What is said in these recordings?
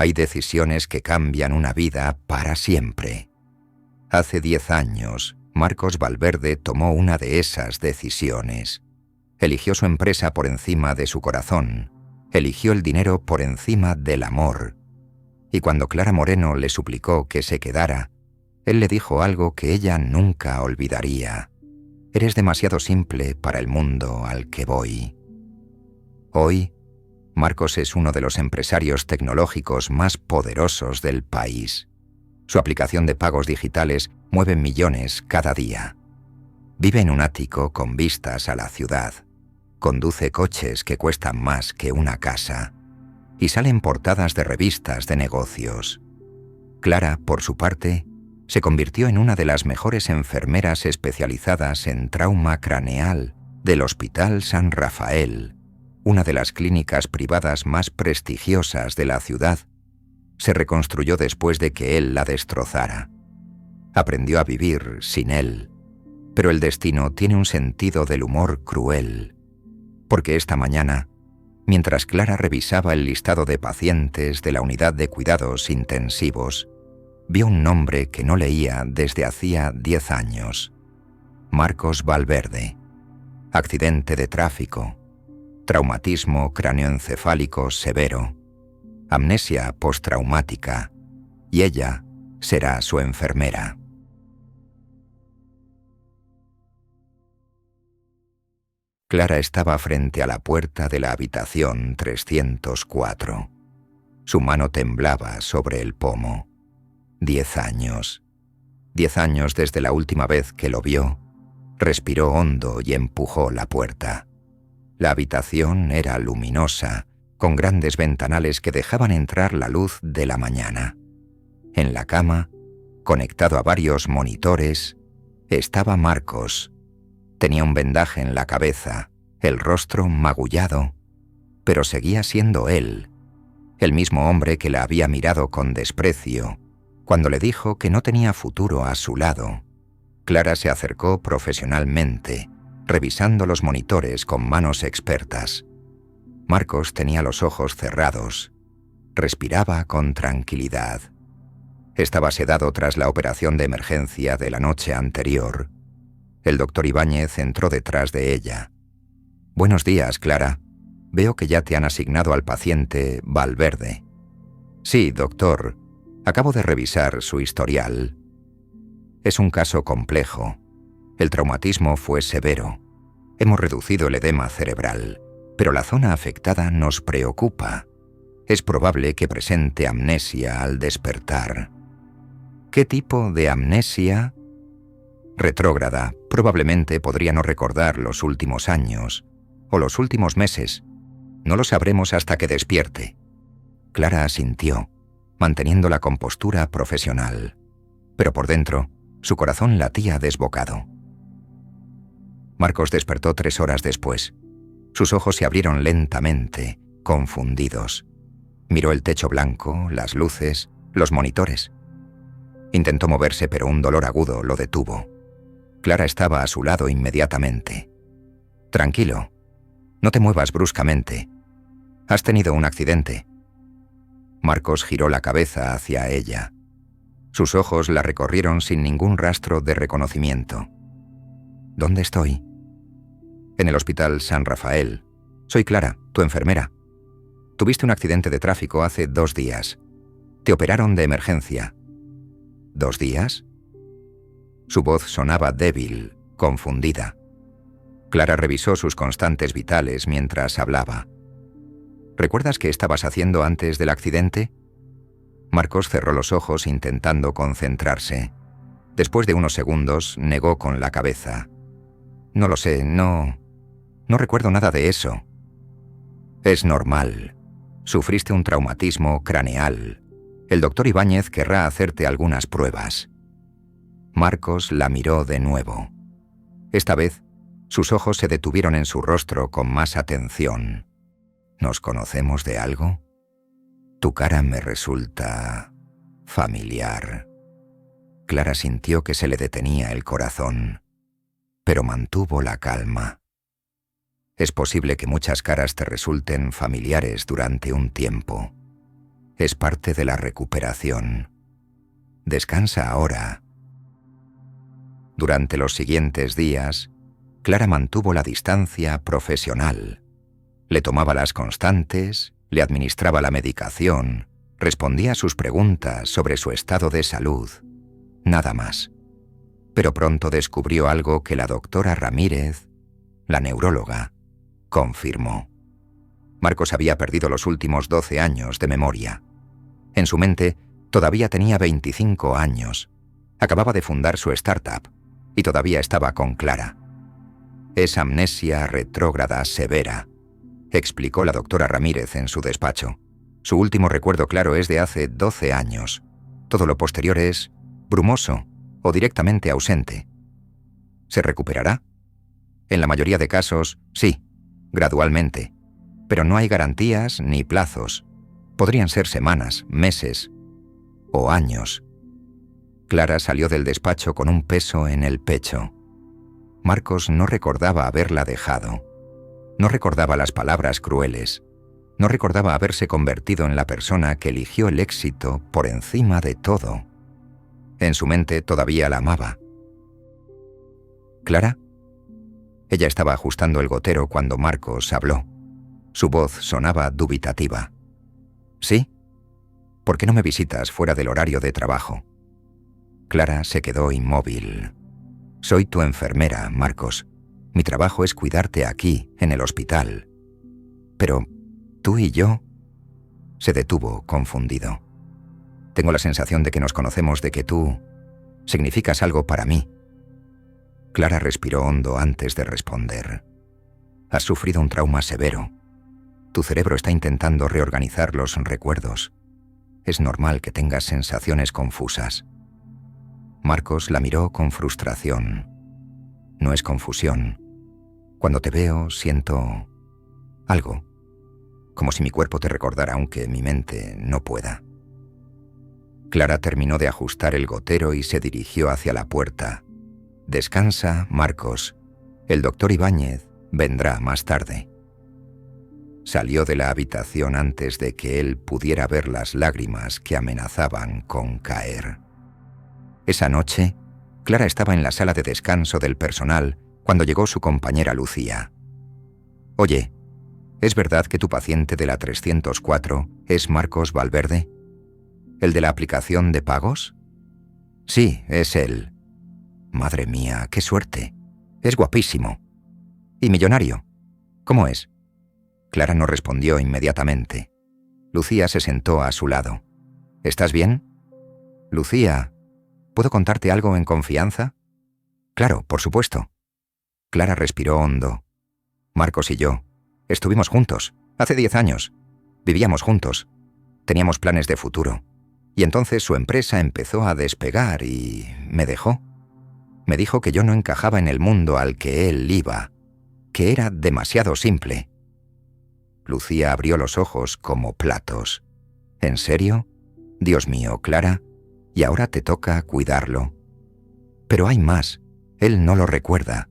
Hay decisiones que cambian una vida para siempre. Hace 10 años, Marcos Valverde tomó una de esas decisiones. Eligió su empresa por encima de su corazón. Eligió el dinero por encima del amor. Y cuando Clara Moreno le suplicó que se quedara, él le dijo algo que ella nunca olvidaría. «Eres demasiado simple para el mundo al que voy». Hoy, Marcos es uno de los empresarios tecnológicos más poderosos del país. Su aplicación de pagos digitales mueve millones cada día. Vive en un ático con vistas a la ciudad. Conduce coches que cuestan más que una casa. Y sale en portadas de revistas de negocios. Clara, por su parte, se convirtió en una de las mejores enfermeras especializadas en trauma craneal del Hospital San Rafael, una de las clínicas privadas más prestigiosas de la ciudad. Se reconstruyó después de que él la destrozara. Aprendió a vivir sin él, pero el destino tiene un sentido del humor cruel, porque esta mañana, mientras Clara revisaba el listado de pacientes de la unidad de cuidados intensivos, vio un nombre que no leía desde hacía 10 años. Marcos Valverde. Accidente de tráfico. Traumatismo craneoencefálico severo. Amnesia postraumática. Y ella será su enfermera. Clara estaba frente a la puerta de la habitación 304. Su mano temblaba sobre el pomo. 10 años. 10 años desde la última vez que lo vio. Respiró hondo y empujó la puerta. La habitación era luminosa, con grandes ventanales que dejaban entrar la luz de la mañana. En la cama, conectado a varios monitores, estaba Marcos. Tenía un vendaje en la cabeza, el rostro magullado, pero seguía siendo él, el mismo hombre que la había mirado con desprecio cuando le dijo que no tenía futuro a su lado. Clara se acercó profesionalmente, revisando los monitores con manos expertas. Marcos tenía los ojos cerrados. Respiraba con tranquilidad. Estaba sedado tras la operación de emergencia de la noche anterior. El doctor Ibáñez entró detrás de ella. «Buenos días, Clara. Veo que ya te han asignado al paciente Valverde». «Sí, doctor. Acabo de revisar su historial. Es un caso complejo. El traumatismo fue severo. Hemos reducido el edema cerebral, pero la zona afectada nos preocupa. Es probable que presente amnesia al despertar». «¿Qué tipo de amnesia?» «Retrógrada. Probablemente podría no recordar los últimos años o los últimos meses. No lo sabremos hasta que despierte». Clara asintió, manteniendo la compostura profesional. Pero por dentro, su corazón latía desbocado. Marcos despertó 3 horas después. Sus ojos se abrieron lentamente, confundidos. Miró el techo blanco, las luces, los monitores. Intentó moverse, pero un dolor agudo lo detuvo. Clara estaba a su lado inmediatamente. «Tranquilo. No te muevas bruscamente. Has tenido un accidente». Marcos giró la cabeza hacia ella. Sus ojos la recorrieron sin ningún rastro de reconocimiento. «¿Dónde estoy?» «En el Hospital San Rafael. Soy Clara, tu enfermera. Tuviste un accidente de tráfico hace 2 días. Te operaron de emergencia». «¿2 días?» Su voz sonaba débil, confundida. Clara revisó sus constantes vitales mientras hablaba. «¿Recuerdas qué estabas haciendo antes del accidente?» Marcos cerró los ojos intentando concentrarse. Después de unos segundos, negó con la cabeza. «No lo sé, no recuerdo nada de eso». «Es normal. Sufriste un traumatismo craneal. El doctor Ibáñez querrá hacerte algunas pruebas». Marcos la miró de nuevo. Esta vez, sus ojos se detuvieron en su rostro con más atención. «¿Nos conocemos de algo? Tu cara me resulta familiar». Clara sintió que se le detenía el corazón, pero mantuvo la calma. «Es posible que muchas caras te resulten familiares durante un tiempo. Es parte de la recuperación. Descansa ahora. Durante los siguientes días, Clara mantuvo la distancia profesional. Le tomaba las constantes, le administraba la medicación, respondía a sus preguntas sobre su estado de salud. Nada más. Pero pronto descubrió algo que la doctora Ramírez, la neuróloga, confirmó. Marcos había perdido los últimos 12 años de memoria. En su mente todavía tenía 25 años. Acababa de fundar su startup y todavía estaba con Clara. Es amnesia retrógrada severa, explicó la doctora Ramírez en su despacho. Su último recuerdo claro es de hace 12 años. Todo lo posterior es brumoso o directamente ausente. ¿Se recuperará? En la mayoría de casos, sí, gradualmente. Pero no hay garantías ni plazos. Podrían ser semanas, meses o años. Clara salió del despacho con un peso en el pecho. Marcos no recordaba haberla dejado. No recordaba las palabras crueles. No recordaba haberse convertido en la persona que eligió el éxito por encima de todo. En su mente todavía la amaba. ¿Clara? Ella estaba ajustando el gotero cuando Marcos habló. Su voz sonaba dubitativa. ¿Sí? ¿Por qué no me visitas fuera del horario de trabajo? Clara se quedó inmóvil. Soy tu enfermera, Marcos. Mi trabajo es cuidarte aquí, en el hospital. Pero tú y yo... Se detuvo, confundido. Tengo la sensación de que nos conocemos, de que tú significas algo para mí. Clara respiró hondo antes de responder. Has sufrido un trauma severo. Tu cerebro está intentando reorganizar los recuerdos. Es normal que tengas sensaciones confusas. Marcos la miró con frustración. No es confusión. Cuando te veo, siento algo, como si mi cuerpo te recordara aunque mi mente no pueda. Clara terminó de ajustar el gotero y se dirigió hacia la puerta. Descansa, Marcos. El doctor Ibáñez vendrá más tarde. Salió de la habitación antes de que él pudiera ver las lágrimas que amenazaban con caer. Esa noche, Clara estaba en la sala de descanso del personal cuando llegó su compañera Lucía. Oye, ¿es verdad que tu paciente de la 304 es Marcos Valverde? ¿El de la aplicación de pagos? Sí, es él. Madre mía, qué suerte. Es guapísimo. ¿Y millonario? ¿Cómo es? Clara no respondió inmediatamente. Lucía se sentó a su lado. ¿Estás bien? Lucía, ¿puedo contarte algo en confianza? Claro, por supuesto. Clara respiró hondo. Marcos y yo estuvimos juntos, hace 10 años. Vivíamos juntos. Teníamos planes de futuro. Y entonces su empresa empezó a despegar y me dejó. Me dijo que yo no encajaba en el mundo al que él iba, que era demasiado simple. Lucía abrió los ojos como platos. ¿En serio? Dios mío, Clara, y ahora te toca cuidarlo. Pero hay más. Él no lo recuerda.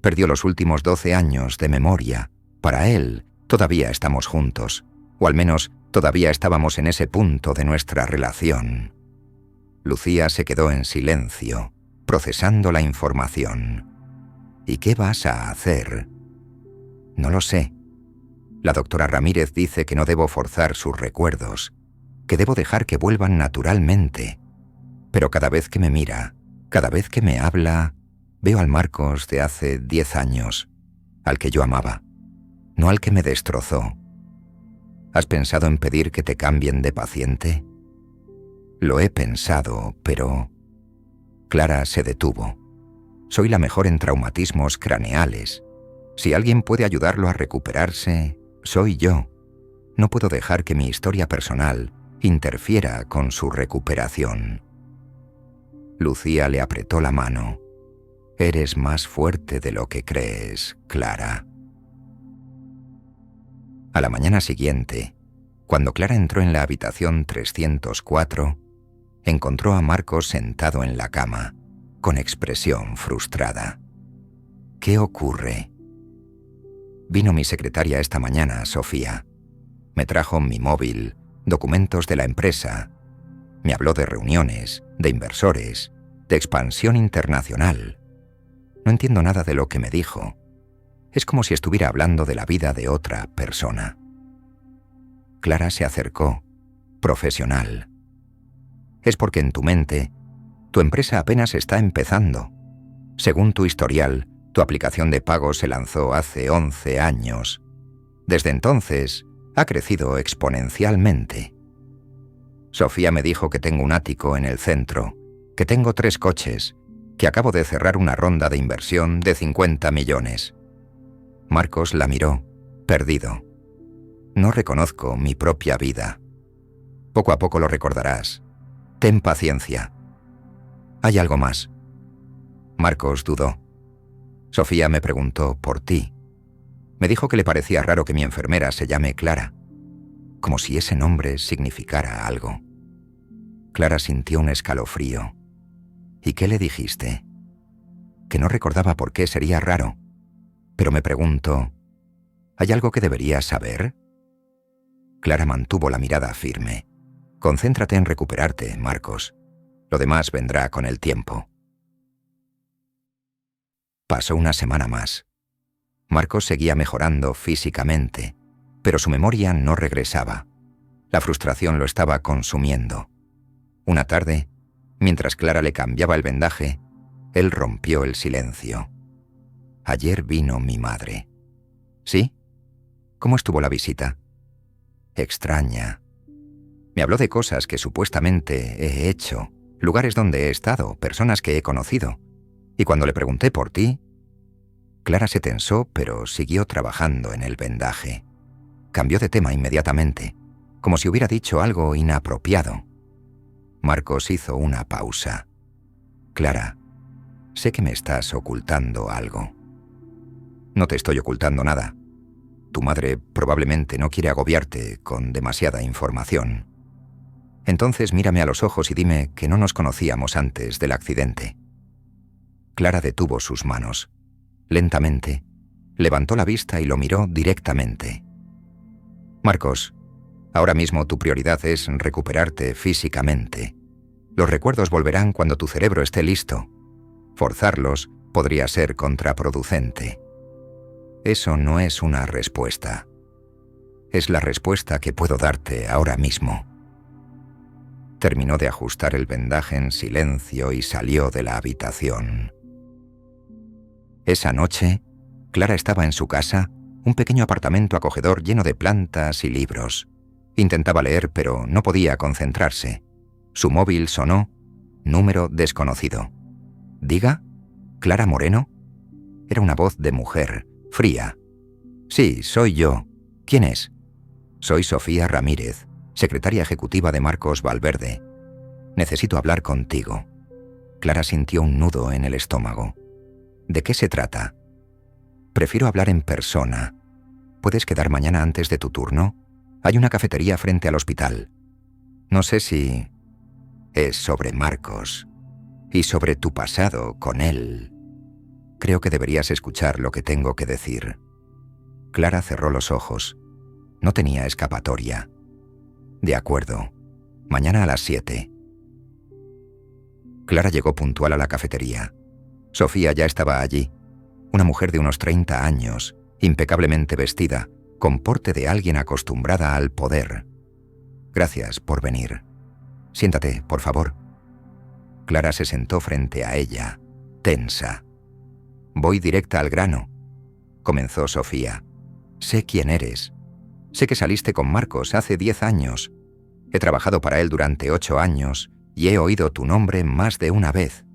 Perdió los últimos 12 años de memoria. Para él, todavía estamos juntos. O al menos, todavía estábamos en ese punto de nuestra relación. Lucía se quedó en silencio, procesando la información. ¿Y qué vas a hacer? No lo sé. La doctora Ramírez dice que no debo forzar sus recuerdos, que debo dejar que vuelvan naturalmente. Pero cada vez que me mira, cada vez que me habla, veo al Marcos de hace 10 años, al que yo amaba, no al que me destrozó. ¿Has pensado en pedir que te cambien de paciente? Lo he pensado, pero... Clara se detuvo. Soy la mejor en traumatismos craneales. Si alguien puede ayudarlo a recuperarse, soy yo. No puedo dejar que mi historia personal interfiera con su recuperación. Lucía le apretó la mano. Eres más fuerte de lo que crees, Clara. A la mañana siguiente, cuando Clara entró en la habitación 304, encontró a Marcos sentado en la cama, con expresión frustrada. ¿Qué ocurre? Vino mi secretaria esta mañana, Sofía. Me trajo mi móvil, documentos de la empresa. Me habló de reuniones, de inversores, de expansión internacional. No entiendo nada de lo que me dijo. Es como si estuviera hablando de la vida de otra persona. Clara se acercó, profesional. Es porque en tu mente, tu empresa apenas está empezando. Según tu historial, tu aplicación de pago se lanzó hace 11 años. Desde entonces, ha crecido exponencialmente. Sofía me dijo que tengo un ático en el centro, que tengo 3 coches, que acabo de cerrar una ronda de inversión de 50 millones. Marcos la miró, perdido. No reconozco mi propia vida. Poco a poco lo recordarás. Ten paciencia. Hay algo más. Marcos dudó. Sofía me preguntó por ti. Me dijo que le parecía raro que mi enfermera se llame Clara, como si ese nombre significara algo. Clara sintió un escalofrío. ¿Y qué le dijiste? Que no recordaba por qué sería raro. Pero me pregunto, ¿hay algo que debería saber? Clara mantuvo la mirada firme. Concéntrate en recuperarte, Marcos. Lo demás vendrá con el tiempo. Pasó una semana más. Marcos seguía mejorando físicamente, pero su memoria no regresaba. La frustración lo estaba consumiendo. Una tarde, mientras Clara le cambiaba el vendaje, él rompió el silencio. Ayer vino mi madre. ¿Sí? ¿Cómo estuvo la visita? Extraña. Me habló de cosas que supuestamente he hecho, lugares donde he estado, personas que he conocido. Y cuando le pregunté por ti, Clara se tensó, pero siguió trabajando en el vendaje. Cambió de tema inmediatamente, como si hubiera dicho algo inapropiado. Marcos hizo una pausa. Clara, sé que me estás ocultando algo. No te estoy ocultando nada. Tu madre probablemente no quiere agobiarte con demasiada información. Entonces mírame a los ojos y dime que no nos conocíamos antes del accidente. Clara detuvo sus manos. Lentamente, levantó la vista y lo miró directamente. Marcos, ahora mismo tu prioridad es recuperarte físicamente. Los recuerdos volverán cuando tu cerebro esté listo. Forzarlos podría ser contraproducente. Eso no es una respuesta. Es la respuesta que puedo darte ahora mismo. Terminó de ajustar el vendaje en silencio y salió de la habitación. Esa noche, Clara estaba en su casa, un pequeño apartamento acogedor lleno de plantas y libros. Intentaba leer, pero no podía concentrarse. Su móvil sonó, número desconocido. ¿Diga? ¿Clara Moreno? Era una voz de mujer, fría. Sí, soy yo. ¿Quién es? Soy Sofía Ramírez, secretaria ejecutiva de Marcos Valverde. Necesito hablar contigo. Clara sintió un nudo en el estómago. ¿De qué se trata? Prefiero hablar en persona. ¿Puedes quedar mañana antes de tu turno? Hay una cafetería frente al hospital. No sé si... Es sobre Marcos y sobre tu pasado con él. Creo que deberías escuchar lo que tengo que decir. Clara cerró los ojos. No tenía escapatoria. De acuerdo. Mañana a las 7. Clara llegó puntual a la cafetería. Sofía ya estaba allí. Una mujer de unos 30 años, impecablemente vestida, con porte de alguien acostumbrada al poder. Gracias por venir. Siéntate, por favor. Clara se sentó frente a ella, tensa. Voy directa al grano, comenzó Sofía. Sé quién eres. Sé que saliste con Marcos hace 10 años. He trabajado para él durante 8 años y he oído tu nombre más de una vez.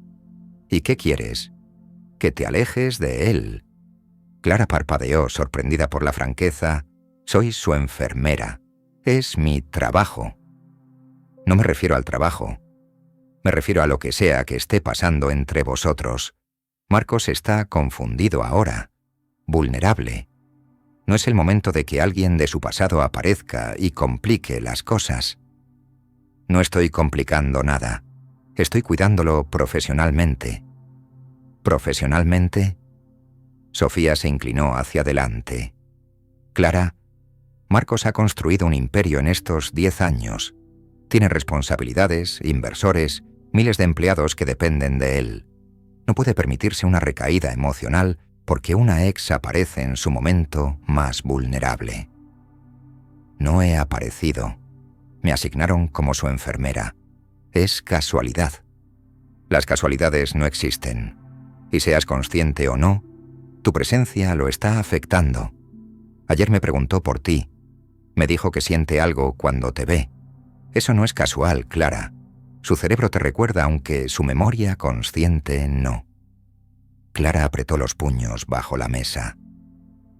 ¿Y qué quieres? Que te alejes de él. Clara parpadeó, sorprendida por la franqueza. Soy su enfermera. Es mi trabajo. No me refiero al trabajo. Me refiero a lo que sea que esté pasando entre vosotros. Marcos está confundido ahora, vulnerable. No es el momento de que alguien de su pasado aparezca y complique las cosas. No estoy complicando nada. Estoy cuidándolo profesionalmente. ¿Profesionalmente? Sofía se inclinó hacia adelante. Clara, Marcos ha construido un imperio en estos 10 años. Tiene responsabilidades, inversores, miles de empleados que dependen de él. No puede permitirse una recaída emocional porque una ex aparece en su momento más vulnerable. No he aparecido. Me asignaron como su enfermera. Es casualidad. Las casualidades no existen. Y seas consciente o no, tu presencia lo está afectando. Ayer me preguntó por ti. Me dijo que siente algo cuando te ve. Eso no es casual, Clara. Su cerebro te recuerda aunque su memoria consciente no. Clara apretó los puños bajo la mesa.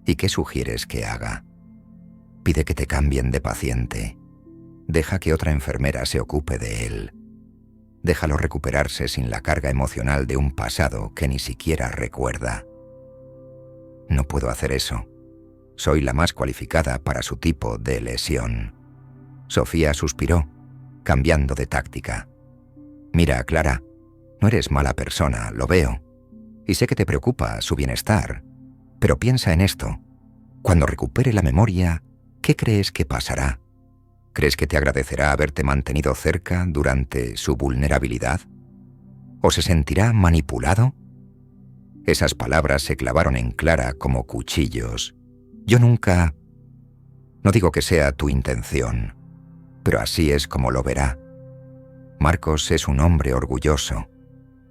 ¿Y qué sugieres que haga? Pide que te cambien de paciente. Deja que otra enfermera se ocupe de él. Déjalo recuperarse sin la carga emocional de un pasado que ni siquiera recuerda. No puedo hacer eso. Soy la más cualificada para su tipo de lesión. Sofía suspiró, cambiando de táctica. Mira, Clara, no eres mala persona, lo veo. Y sé que te preocupa su bienestar. Pero piensa en esto. Cuando recupere la memoria, ¿qué crees que pasará? ¿Crees que te agradecerá haberte mantenido cerca durante su vulnerabilidad? ¿O se sentirá manipulado? Esas palabras se clavaron en Clara como cuchillos. Yo nunca... No digo que sea tu intención, pero así es como lo verá. Marcos es un hombre orgulloso.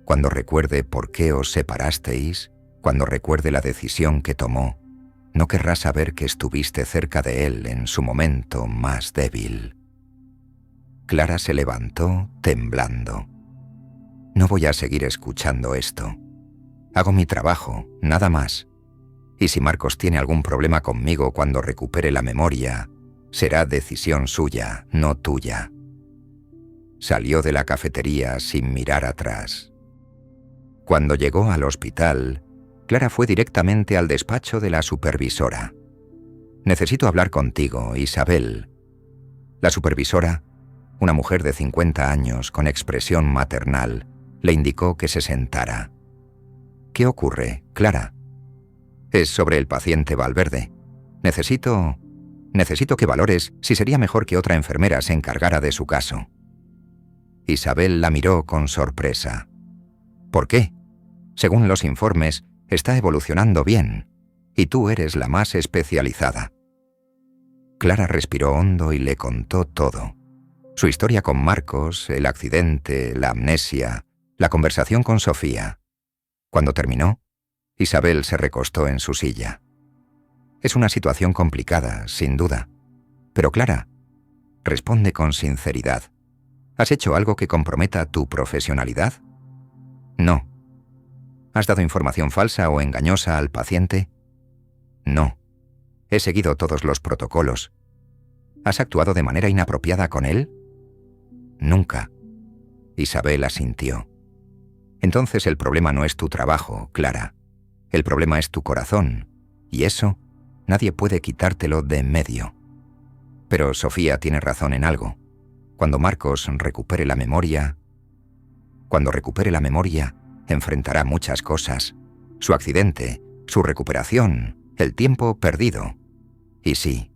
Cuando recuerde por qué os separasteis, cuando recuerde la decisión que tomó, no querrá saber que estuviste cerca de él en su momento más débil. Clara se levantó, temblando. No voy a seguir escuchando esto. Hago mi trabajo, nada más. Y si Marcos tiene algún problema conmigo cuando recupere la memoria, será decisión suya, no tuya. Salió de la cafetería sin mirar atrás. Cuando llegó al hospital, Clara fue directamente al despacho de la supervisora. «Necesito hablar contigo, Isabel». La supervisora, una mujer de 50 años con expresión maternal, le indicó que se sentara. «¿Qué ocurre, Clara?» «Es sobre el paciente Valverde. Necesito que valores si sería mejor que otra enfermera se encargara de su caso». Isabel la miró con sorpresa. «¿Por qué? Según los informes, está evolucionando bien, y tú eres la más especializada». Clara respiró hondo y le contó todo. Su historia con Marcos, el accidente, la amnesia, la conversación con Sofía. Cuando terminó, Isabel se recostó en su silla. «Es una situación complicada, sin duda. Pero Clara, responde con sinceridad. ¿Has hecho algo que comprometa tu profesionalidad?» «No». ¿Has dado información falsa o engañosa al paciente?» «No. He seguido todos los protocolos». ¿Has actuado de manera inapropiada con él?» «Nunca». Isabel asintió. «Entonces el problema no es tu trabajo, Clara. El problema es tu corazón, y eso nadie puede quitártelo de en medio. Pero Sofía tiene razón en algo. Cuando Marcos recupere la memoria... Cuando recupere la memoria, enfrentará muchas cosas. Su accidente, su recuperación, el tiempo perdido. Y sí,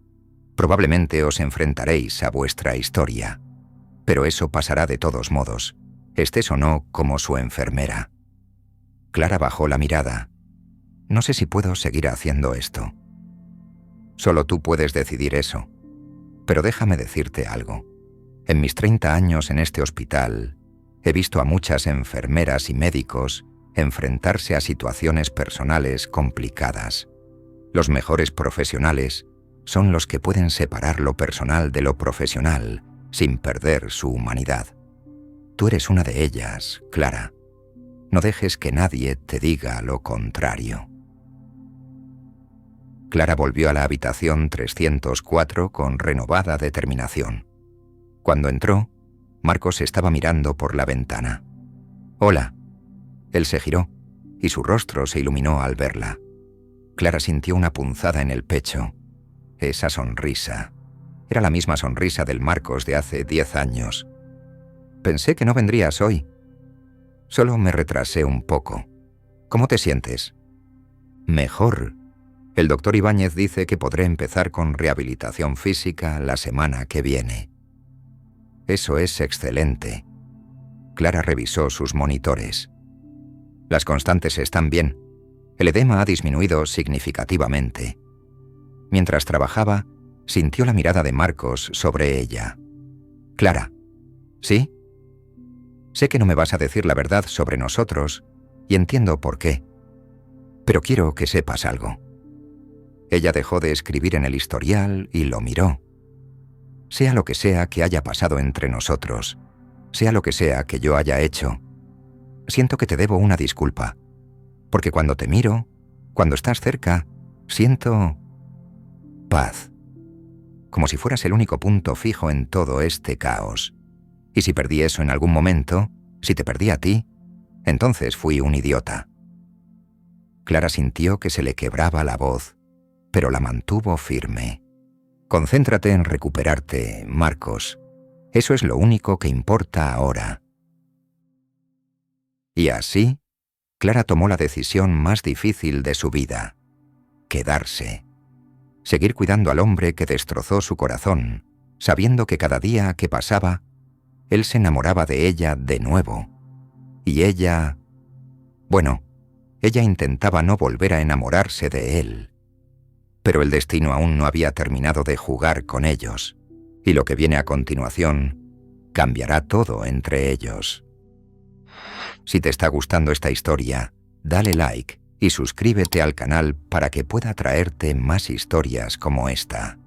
probablemente os enfrentaréis a vuestra historia. Pero eso pasará de todos modos, estés o no como su enfermera». Clara bajó la mirada. «No sé si puedo seguir haciendo esto». «Solo tú puedes decidir eso. Pero déjame decirte algo. En mis 30 años en este hospital, he visto a muchas enfermeras y médicos enfrentarse a situaciones personales complicadas. Los mejores profesionales son los que pueden separar lo personal de lo profesional sin perder su humanidad. Tú eres una de ellas, Clara. No dejes que nadie te diga lo contrario». Clara volvió a la habitación 304 con renovada determinación. Cuando entró, Marcos estaba mirando por la ventana. «Hola». Él se giró, y su rostro se iluminó al verla. Clara sintió una punzada en el pecho. Esa sonrisa. Era la misma sonrisa del Marcos de hace 10 años. «Pensé que no vendrías hoy». «Solo me retrasé un poco. ¿Cómo te sientes?» «Mejor». El doctor Ibáñez dice que podré empezar con rehabilitación física la semana que viene. Eso es excelente. Clara revisó sus monitores. Las constantes están bien. El edema ha disminuido significativamente. Mientras trabajaba, sintió la mirada de Marcos sobre ella. Clara, ¿sí? Sé que no me vas a decir la verdad sobre nosotros, y entiendo por qué. Pero quiero que sepas algo. Ella dejó de escribir en el historial y lo miró. Sea lo que sea que haya pasado entre nosotros, sea lo que sea que yo haya hecho, siento que te debo una disculpa, porque cuando te miro, cuando estás cerca, siento paz, como si fueras el único punto fijo en todo este caos. Y si perdí eso en algún momento, si te perdí a ti, entonces fui un idiota. Clara sintió que se le quebraba la voz, pero la mantuvo firme. Concéntrate en recuperarte, Marcos. Eso es lo único que importa ahora. Y así, Clara tomó la decisión más difícil de su vida: quedarse. Seguir cuidando al hombre que destrozó su corazón, sabiendo que cada día que pasaba, él se enamoraba de ella de nuevo. Y ella... bueno, ella intentaba no volver a enamorarse de él. Pero el destino aún no había terminado de jugar con ellos, y lo que viene a continuación cambiará todo entre ellos. Si te está gustando esta historia, dale like y suscríbete al canal para que pueda traerte más historias como esta.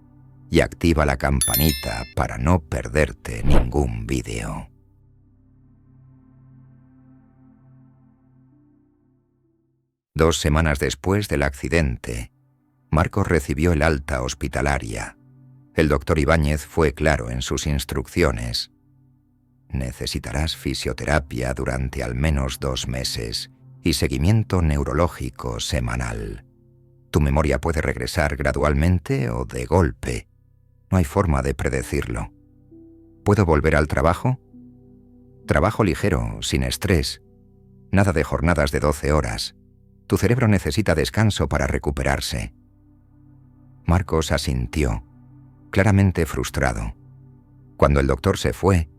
Y activa la campanita para no perderte ningún vídeo. Dos semanas después del accidente, Marcos recibió el alta hospitalaria. El doctor Ibáñez fue claro en sus instrucciones. Necesitarás fisioterapia durante al menos 2 meses y seguimiento neurológico semanal. Tu memoria puede regresar gradualmente o de golpe. No hay forma de predecirlo. ¿Puedo volver al trabajo? Trabajo ligero, sin estrés. Nada de jornadas de 12 horas. Tu cerebro necesita descanso para recuperarse. Marcos asintió, claramente frustrado. Cuando el doctor se fue,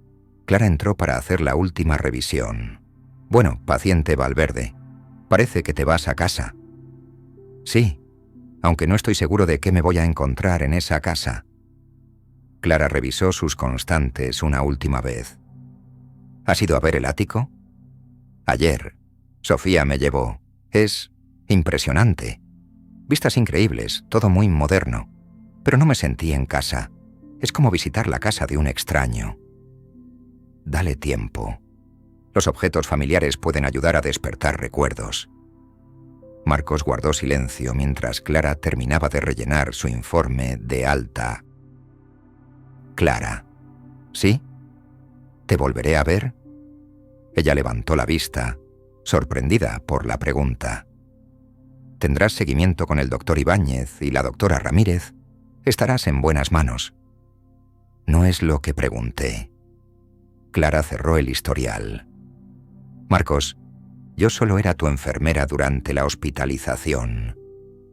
Clara entró para hacer la última revisión. Bueno, paciente Valverde, parece que te vas a casa. Sí, aunque no estoy seguro de qué me voy a encontrar en esa casa. Clara revisó sus constantes una última vez. ¿Has ido a ver el ático? Ayer. Sofía me llevó. Es impresionante. Vistas increíbles, todo muy moderno. Pero no me sentí en casa. Es como visitar la casa de un extraño. Dale tiempo. Los objetos familiares pueden ayudar a despertar recuerdos. Marcos guardó silencio mientras Clara terminaba de rellenar su informe de alta. Clara. ¿Sí? ¿Te volveré a ver? Ella levantó la vista, sorprendida por la pregunta. Tendrás seguimiento con el doctor Ibáñez y la doctora Ramírez. Estarás en buenas manos. No es lo que pregunté. Clara cerró el historial. Marcos, yo solo era tu enfermera durante la hospitalización.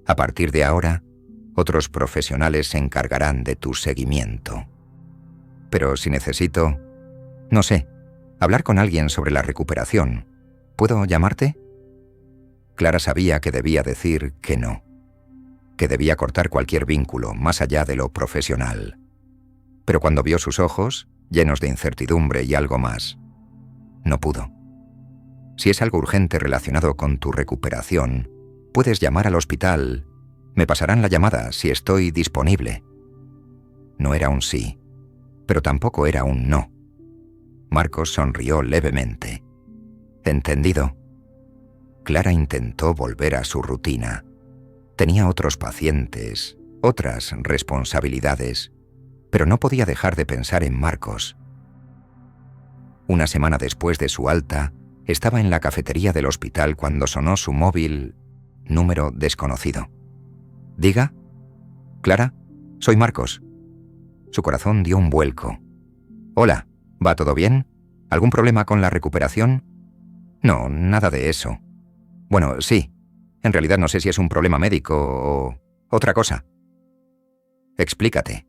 A partir de ahora, otros profesionales se encargarán de tu seguimiento. Pero si necesito, no sé, hablar con alguien sobre la recuperación, ¿puedo llamarte? Clara sabía que debía decir que no, que debía cortar cualquier vínculo más allá de lo profesional. Pero cuando vio sus ojos, llenos de incertidumbre y algo más, no pudo. Si es algo urgente relacionado con tu recuperación, puedes llamar al hospital. Me pasarán la llamada si estoy disponible. No era un sí, pero tampoco era un no. Marcos sonrió levemente. Entendido. Clara intentó volver a su rutina. Tenía otros pacientes, otras responsabilidades, pero no podía dejar de pensar en Marcos. Una semana después de su alta, estaba en la cafetería del hospital cuando sonó su móvil, número desconocido. ¿Diga? ¿Clara? Soy Marcos. Su corazón dio un vuelco. Hola, ¿va todo bien? ¿Algún problema con la recuperación? No, nada de eso. Bueno, sí. En realidad no sé si es un problema médico o... Otra cosa. Explícate.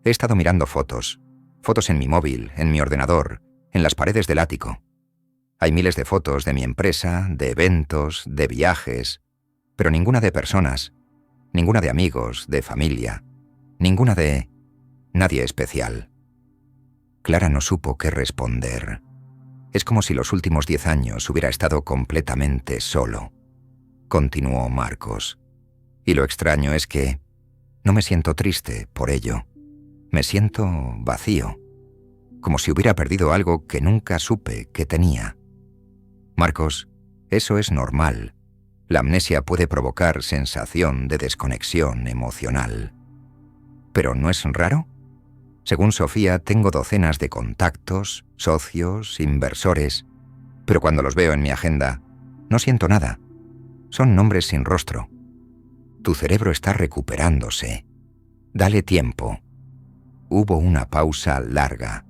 He estado mirando fotos en mi móvil, en mi ordenador, en las paredes del ático. Hay miles de fotos de mi empresa, de eventos, de viajes, pero ninguna de personas, ninguna de amigos, de familia, ninguna de nadie especial. Clara no supo qué responder. Es como si los últimos 10 años hubiera estado completamente solo. Continuó Marcos. Y lo extraño es que no me siento triste por ello. Me siento vacío, como si hubiera perdido algo que nunca supe que tenía. Marcos, eso es normal. La amnesia puede provocar sensación de desconexión emocional. ¿Pero no es raro? Según Sofía, tengo docenas de contactos, socios, inversores, pero cuando los veo en mi agenda, no siento nada. Son nombres sin rostro. Tu cerebro está recuperándose. Dale tiempo. Hubo una pausa larga.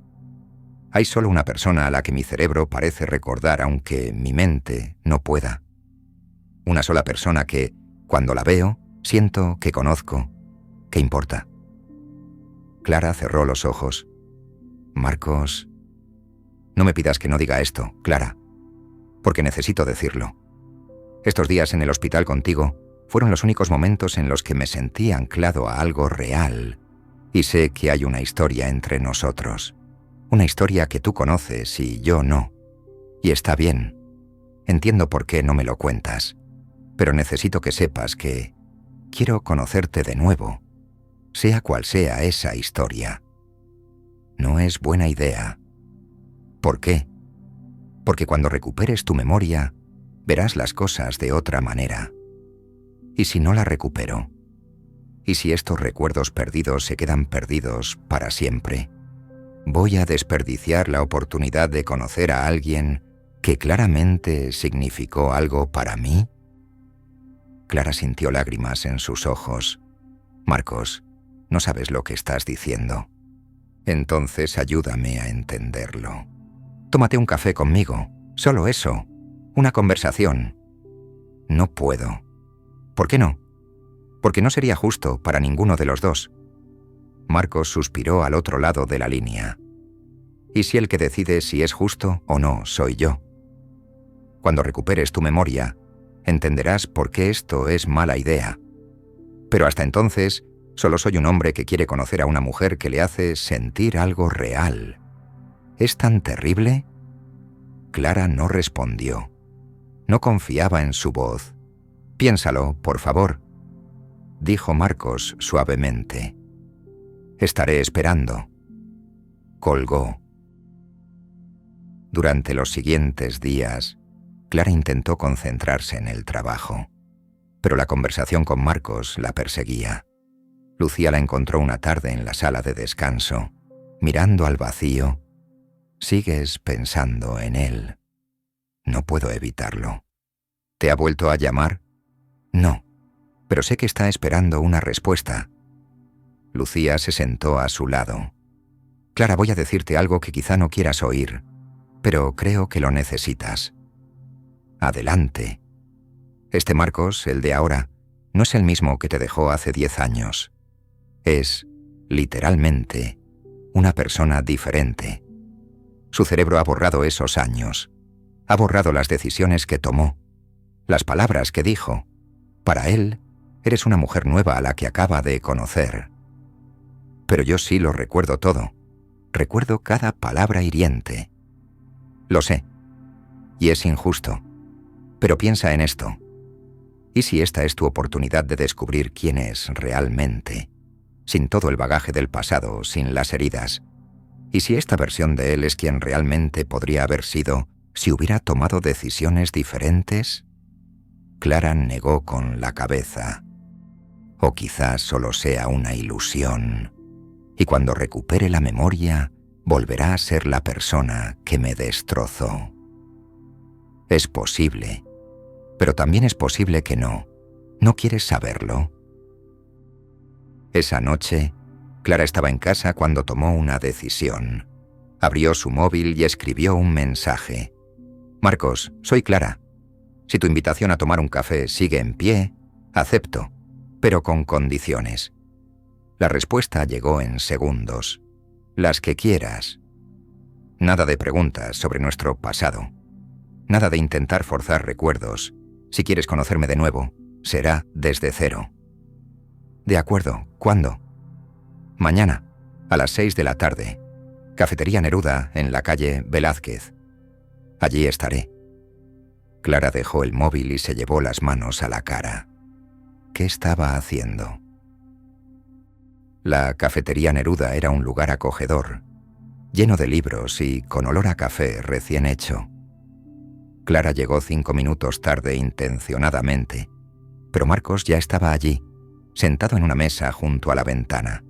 Hay solo una persona a la que mi cerebro parece recordar aunque mi mente no pueda. Una sola persona que, cuando la veo, siento que conozco. ¿Qué importa? Clara cerró los ojos. Marcos, no me pidas que no diga esto, Clara, porque necesito decirlo. Estos días en el hospital contigo fueron los únicos momentos en los que me sentí anclado a algo real, y sé que hay una historia entre nosotros. Una historia que tú conoces y yo no. Y está bien. Entiendo por qué no me lo cuentas. Pero necesito que sepas que quiero conocerte de nuevo, sea cual sea esa historia. No es buena idea. ¿Por qué? Porque cuando recuperes tu memoria, verás las cosas de otra manera. ¿Y si no la recupero? ¿Y si estos recuerdos perdidos se quedan perdidos para siempre? ¿Voy a desperdiciar la oportunidad de conocer a alguien que claramente significó algo para mí? Clara sintió lágrimas en sus ojos. Marcos, no sabes lo que estás diciendo. Entonces ayúdame a entenderlo. Tómate un café conmigo, solo eso, una conversación. No puedo. ¿Por qué no? Porque no sería justo para ninguno de los dos. Marcos suspiró al otro lado de la línea. ¿Y si el que decide si es justo o no soy yo? Cuando recuperes tu memoria, entenderás por qué esto es mala idea. Pero hasta entonces, solo soy un hombre que quiere conocer a una mujer que le hace sentir algo real. ¿Es tan terrible? Clara no respondió. No confiaba en su voz. Piénsalo, por favor, dijo Marcos suavemente. Estaré esperando. Colgó. Durante los siguientes días, Clara intentó concentrarse en el trabajo, pero la conversación con Marcos la perseguía. Lucía la encontró una tarde en la sala de descanso, mirando al vacío. Sigues pensando en él. No puedo evitarlo. ¿Te ha vuelto a llamar? No, pero sé que está esperando una respuesta. Lucía se sentó a su lado. Clara, voy a decirte algo que quizá no quieras oír, pero creo que lo necesitas. Adelante. Este Marcos, el de ahora, no es el mismo que te dejó hace 10 años. Es, literalmente, una persona diferente. Su cerebro ha borrado esos años. Ha borrado las decisiones que tomó, las palabras que dijo. Para él, eres una mujer nueva a la que acaba de conocer. Pero yo sí lo recuerdo todo. Recuerdo cada palabra hiriente. Lo sé. Y es injusto. Pero piensa en esto. ¿Y si esta es tu oportunidad de descubrir quién es realmente? Sin todo el bagaje del pasado, sin las heridas. ¿Y si esta versión de él es quien realmente podría haber sido si hubiera tomado decisiones diferentes? Clara negó con la cabeza. O quizás solo sea una ilusión. Y cuando recupere la memoria, volverá a ser la persona que me destrozó. Es posible, pero también es posible que no. ¿No quieres saberlo? Esa noche, Clara estaba en casa cuando tomó una decisión. Abrió su móvil y escribió un mensaje. Marcos, soy Clara. Si tu invitación a tomar un café sigue en pie, acepto. pero con condiciones. La respuesta llegó en segundos. Las que quieras. Nada de preguntas sobre nuestro pasado. Nada de intentar forzar recuerdos. Si quieres conocerme de nuevo, será desde cero. De acuerdo, ¿cuándo? Mañana, a las 6 de la tarde. Cafetería Neruda, en la calle Velázquez. Allí estaré. Clara dejó el móvil y se llevó las manos a la cara. ¿Qué estaba haciendo? La Cafetería Neruda era un lugar acogedor, lleno de libros y con olor a café recién hecho. Clara llegó 5 minutos tarde intencionadamente, pero Marcos ya estaba allí, sentado en una mesa junto a la ventana.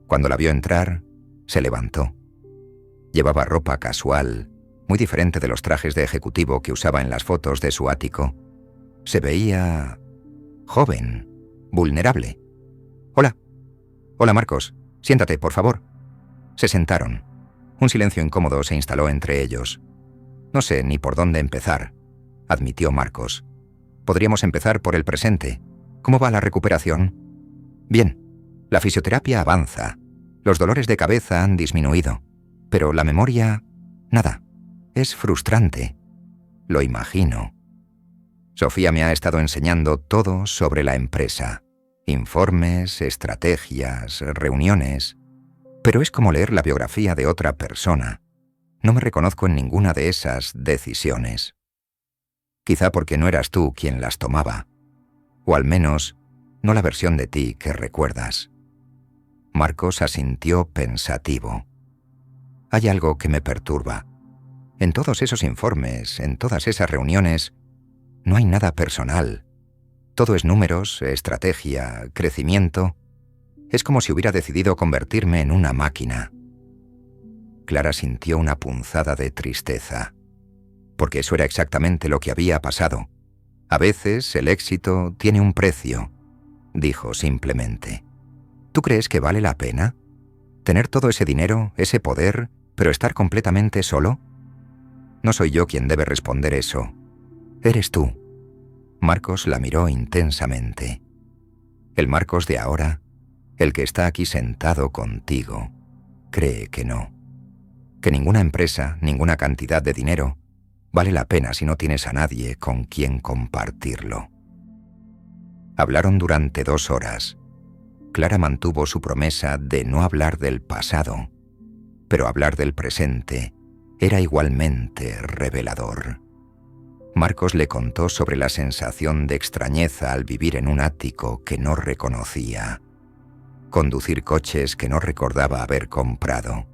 Cuando la vio entrar, se levantó. Llevaba ropa casual, muy diferente de los trajes de ejecutivo que usaba en las fotos de su ático. Se veía joven, vulnerable. «Hola. Hola, Marcos. Siéntate, por favor». Se sentaron. Un silencio incómodo se instaló entre ellos. «No sé ni por dónde empezar», admitió Marcos. «Podríamos empezar por el presente. ¿Cómo va la recuperación?» «Bien. La fisioterapia avanza. Los dolores de cabeza han disminuido. Pero la memoria, nada. Es frustrante. Lo imagino. Sofía me ha estado enseñando todo sobre la empresa. Informes, estrategias, reuniones. Pero es como leer la biografía de otra persona. No me reconozco en ninguna de esas decisiones. Quizá porque no eras tú quien las tomaba. O al menos, no la versión de ti que recuerdas». Marcos asintió pensativo. «Hay algo que me perturba. En todos esos informes, en todas esas reuniones, no hay nada personal. Todo es números, estrategia, crecimiento. Es como si hubiera decidido convertirme en una máquina». Clara sintió una punzada de tristeza, porque eso era exactamente lo que había pasado. «A veces el éxito tiene un precio», dijo simplemente. «¿Tú crees que vale la pena? ¿Tener todo ese dinero, ese poder, pero estar completamente solo?» «No soy yo quien debe responder eso. Eres tú». Marcos la miró intensamente. «El Marcos de ahora, el que está aquí sentado contigo, cree que no. Que ninguna empresa, ninguna cantidad de dinero, vale la pena si no tienes a nadie con quien compartirlo». Hablaron durante 2 horas. Clara mantuvo su promesa de no hablar del pasado, pero hablar del presente era igualmente revelador. Marcos le contó sobre la sensación de extrañeza al vivir en un ático que no reconocía, conducir coches que no recordaba haber comprado,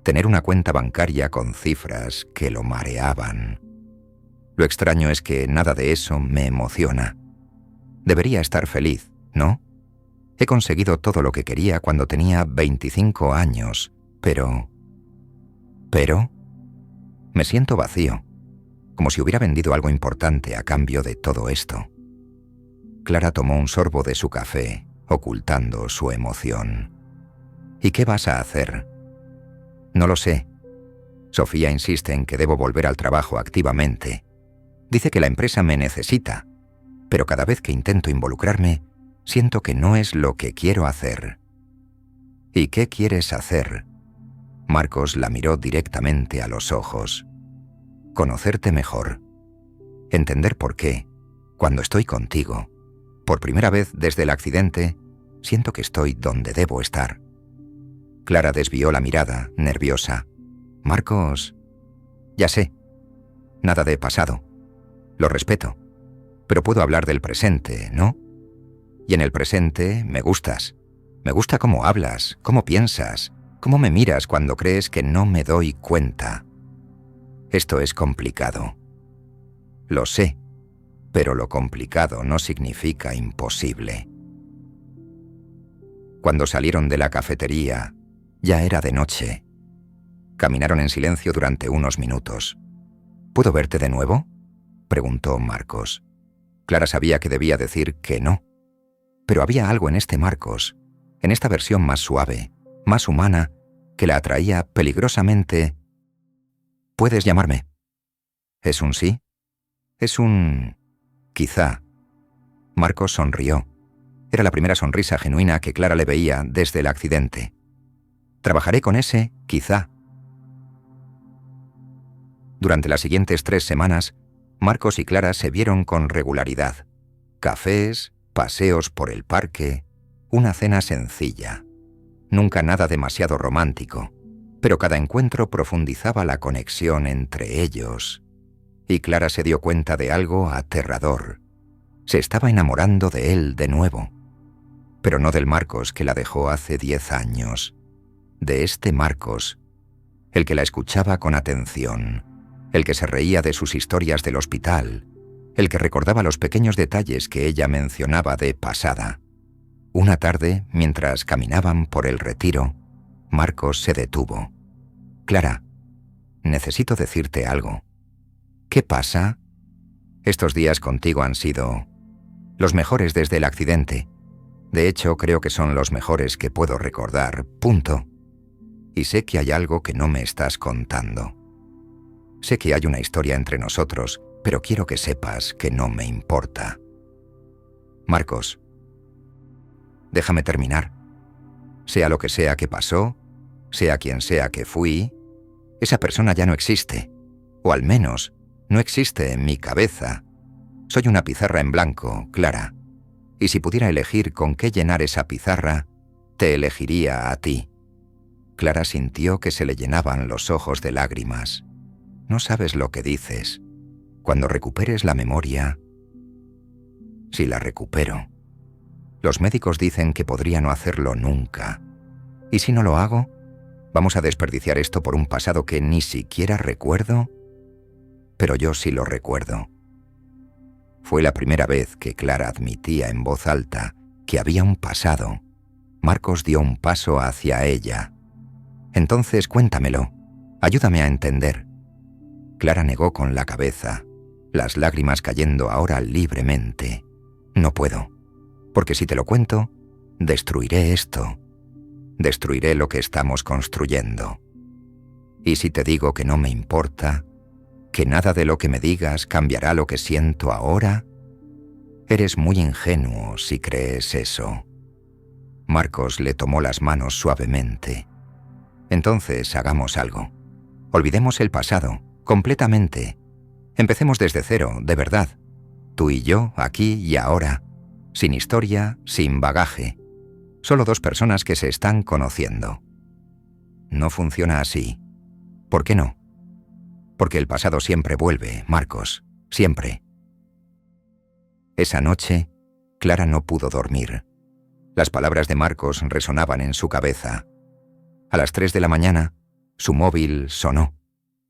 tener una cuenta bancaria con cifras que lo mareaban. «Lo extraño es que nada de eso me emociona. Debería estar feliz, ¿no? He conseguido todo lo que quería cuando tenía 25 años, pero me siento vacío, como si hubiera vendido algo importante a cambio de todo esto». Clara tomó un sorbo de su café, ocultando su emoción. «¿Y qué vas a hacer?» «No lo sé. Sofía insiste en que debo volver al trabajo activamente. Dice que la empresa me necesita, pero cada vez que intento involucrarme, siento que no es lo que quiero hacer». «¿Y qué quieres hacer?» Marcos la miró directamente a los ojos. «Conocerte mejor. Entender por qué, cuando estoy contigo, por primera vez desde el accidente, siento que estoy donde debo estar». Clara desvió la mirada, nerviosa. «Marcos, ya sé. Nada de pasado. Lo respeto. Pero puedo hablar del presente, ¿no? Y en el presente me gustas. Me gusta cómo hablas, cómo piensas, cómo me miras cuando crees que no me doy cuenta. Esto es complicado. Lo sé, pero lo complicado no significa imposible». Cuando salieron de la cafetería, ya era de noche. Caminaron en silencio durante unos minutos. «¿Puedo verte de nuevo?», preguntó Marcos. Clara sabía que debía decir que no. Pero había algo en este Marcos, en esta versión más suave, más humana, que la atraía peligrosamente. «Puedes llamarme». ¿Es un sí? Es un quizá. Marcos sonrió. Era la primera sonrisa genuina que Clara le veía desde el accidente. Trabajaré con ese, quizá. Durante las siguientes 3 semanas, Marcos y Clara se vieron con regularidad. Cafés, paseos por el parque, una cena sencilla. Nunca nada demasiado romántico, pero cada encuentro profundizaba la conexión entre ellos. Y Clara se dio cuenta de algo aterrador. Se estaba enamorando de él de nuevo. Pero no del Marcos que la dejó hace 10 años. De este Marcos, el que la escuchaba con atención, el que se reía de sus historias del hospital, el que recordaba los pequeños detalles que ella mencionaba de pasada. Una tarde, mientras caminaban por el retiro, Marcos se detuvo. «Clara, necesito decirte algo». «¿Qué pasa?» «Estos días contigo han sido los mejores desde el accidente. De hecho, creo que son los mejores que puedo recordar, punto. Y sé que hay algo que no me estás contando. Sé que hay una historia entre nosotros, pero quiero que sepas que no me importa. Marcos, déjame terminar. Sea lo que sea que pasó, sea quien sea que fui, esa persona ya no existe. O al menos, no existe en mi cabeza. Soy una pizarra en blanco, Clara. Y si pudiera elegir con qué llenar esa pizarra, te elegiría a ti». Clara sintió que se le llenaban los ojos de lágrimas. «No sabes lo que dices. Cuando recuperes la memoria...» «Si la recupero. Los médicos dicen que podría no hacerlo nunca. ¿Y si no lo hago? ¿Vamos a desperdiciar esto por un pasado que ni siquiera recuerdo?» Pero yo sí lo recuerdo. Fue la primera vez que Clara admitía en voz alta que había un pasado. Marcos dio un paso hacia ella. «Entonces cuéntamelo. Ayúdame a entender». Clara negó con la cabeza, las lágrimas cayendo ahora libremente. «No puedo, porque si te lo cuento, destruiré esto. Destruiré lo que estamos construyendo. Y si te digo que no me importa, que nada de lo que me digas cambiará lo que siento ahora, eres muy ingenuo si crees eso». Marcos le tomó las manos suavemente. «Entonces hagamos algo. Olvidemos el pasado, completamente. Empecemos desde cero, de verdad. Tú y yo, aquí y ahora. Sin historia, sin bagaje. Solo 2 personas que se están conociendo». «No funciona así». «¿Por qué no?» «Porque el pasado siempre vuelve, Marcos. Siempre». Esa noche, Clara no pudo dormir. Las palabras de Marcos resonaban en su cabeza. A las 3 de la mañana, su móvil sonó.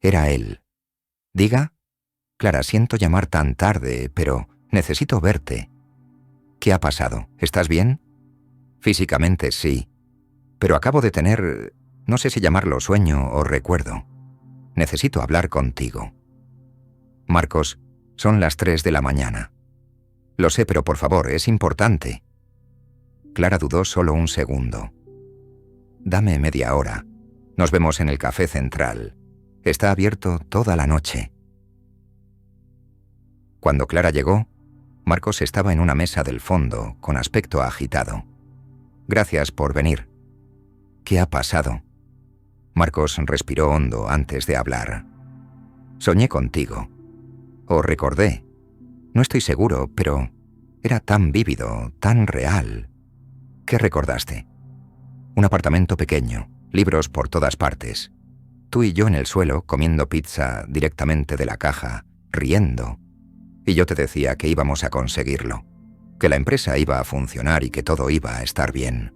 Era él. «¿Diga?» «Clara, siento llamar tan tarde, pero necesito verte». «¿Qué ha pasado? ¿Estás bien?» «Físicamente sí, pero acabo de tener, no sé si llamarlo sueño o recuerdo. Necesito hablar contigo». «Marcos, son las 3 de la mañana». «Lo sé, pero por favor, es importante». Clara dudó solo un segundo. «Dame media hora. Nos vemos en el café central. Está abierto toda la noche». Cuando Clara llegó, Marcos estaba en una mesa del fondo, con aspecto agitado. «Gracias por venir». «¿Qué ha pasado?» Marcos respiró hondo antes de hablar. «Soñé contigo. O recordé. No estoy seguro, pero era tan vívido, tan real». «¿Qué recordaste?» «Un apartamento pequeño, libros por todas partes. Tú y yo en el suelo, comiendo pizza directamente de la caja, riendo. Y yo te decía que íbamos a conseguirlo, que la empresa iba a funcionar y que todo iba a estar bien».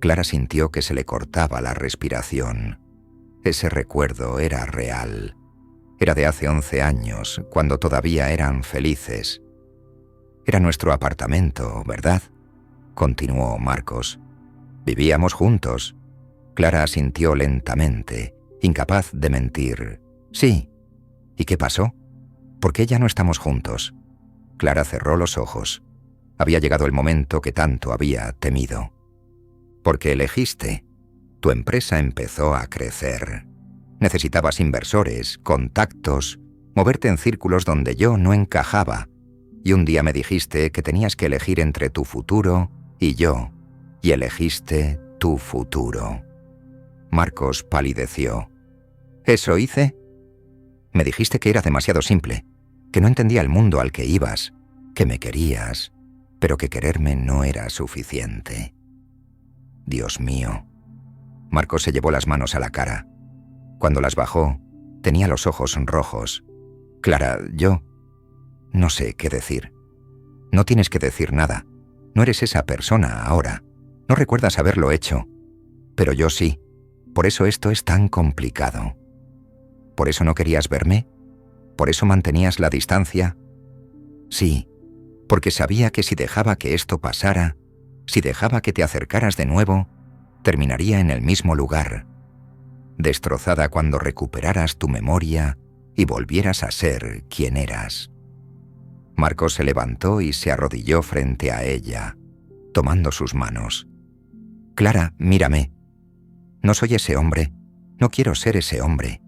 Clara sintió que se le cortaba la respiración. Ese recuerdo era real. Era de hace 11 años, cuando todavía eran felices. «Era nuestro apartamento, ¿verdad?», continuó Marcos. «Vivíamos juntos». Clara asintió lentamente, incapaz de mentir. «Sí». «¿Y qué pasó? ¿Por qué ya no estamos juntos?» Clara cerró los ojos. Había llegado el momento que tanto había temido. «Porque elegiste. Tu empresa empezó a crecer. Necesitabas inversores, contactos, moverte en círculos donde yo no encajaba. Y un día me dijiste que tenías que elegir entre tu futuro y yo, y elegiste tu futuro. Marcos palideció. ¿Eso hice? Me dijiste que era demasiado simple, que no entendía el mundo al que ibas, que me querías, pero que quererme no era suficiente. Dios mío. Marcos se llevó las manos a la cara. Cuando las bajó, tenía los ojos rojos. Clara, yo no sé qué decir. No tienes que decir nada. No eres esa persona ahora. No recuerdas haberlo hecho. Pero yo sí. Por eso esto es tan complicado. ¿Por eso no querías verme? ¿Por eso mantenías la distancia? Sí, porque sabía que si dejaba que esto pasara, si dejaba que te acercaras de nuevo, terminaría en el mismo lugar, destrozada cuando recuperaras tu memoria y volvieras a ser quien eras. Marcos se levantó y se arrodilló frente a ella, tomando sus manos. Clara, mírame. No soy ese hombre. No quiero ser ese hombre.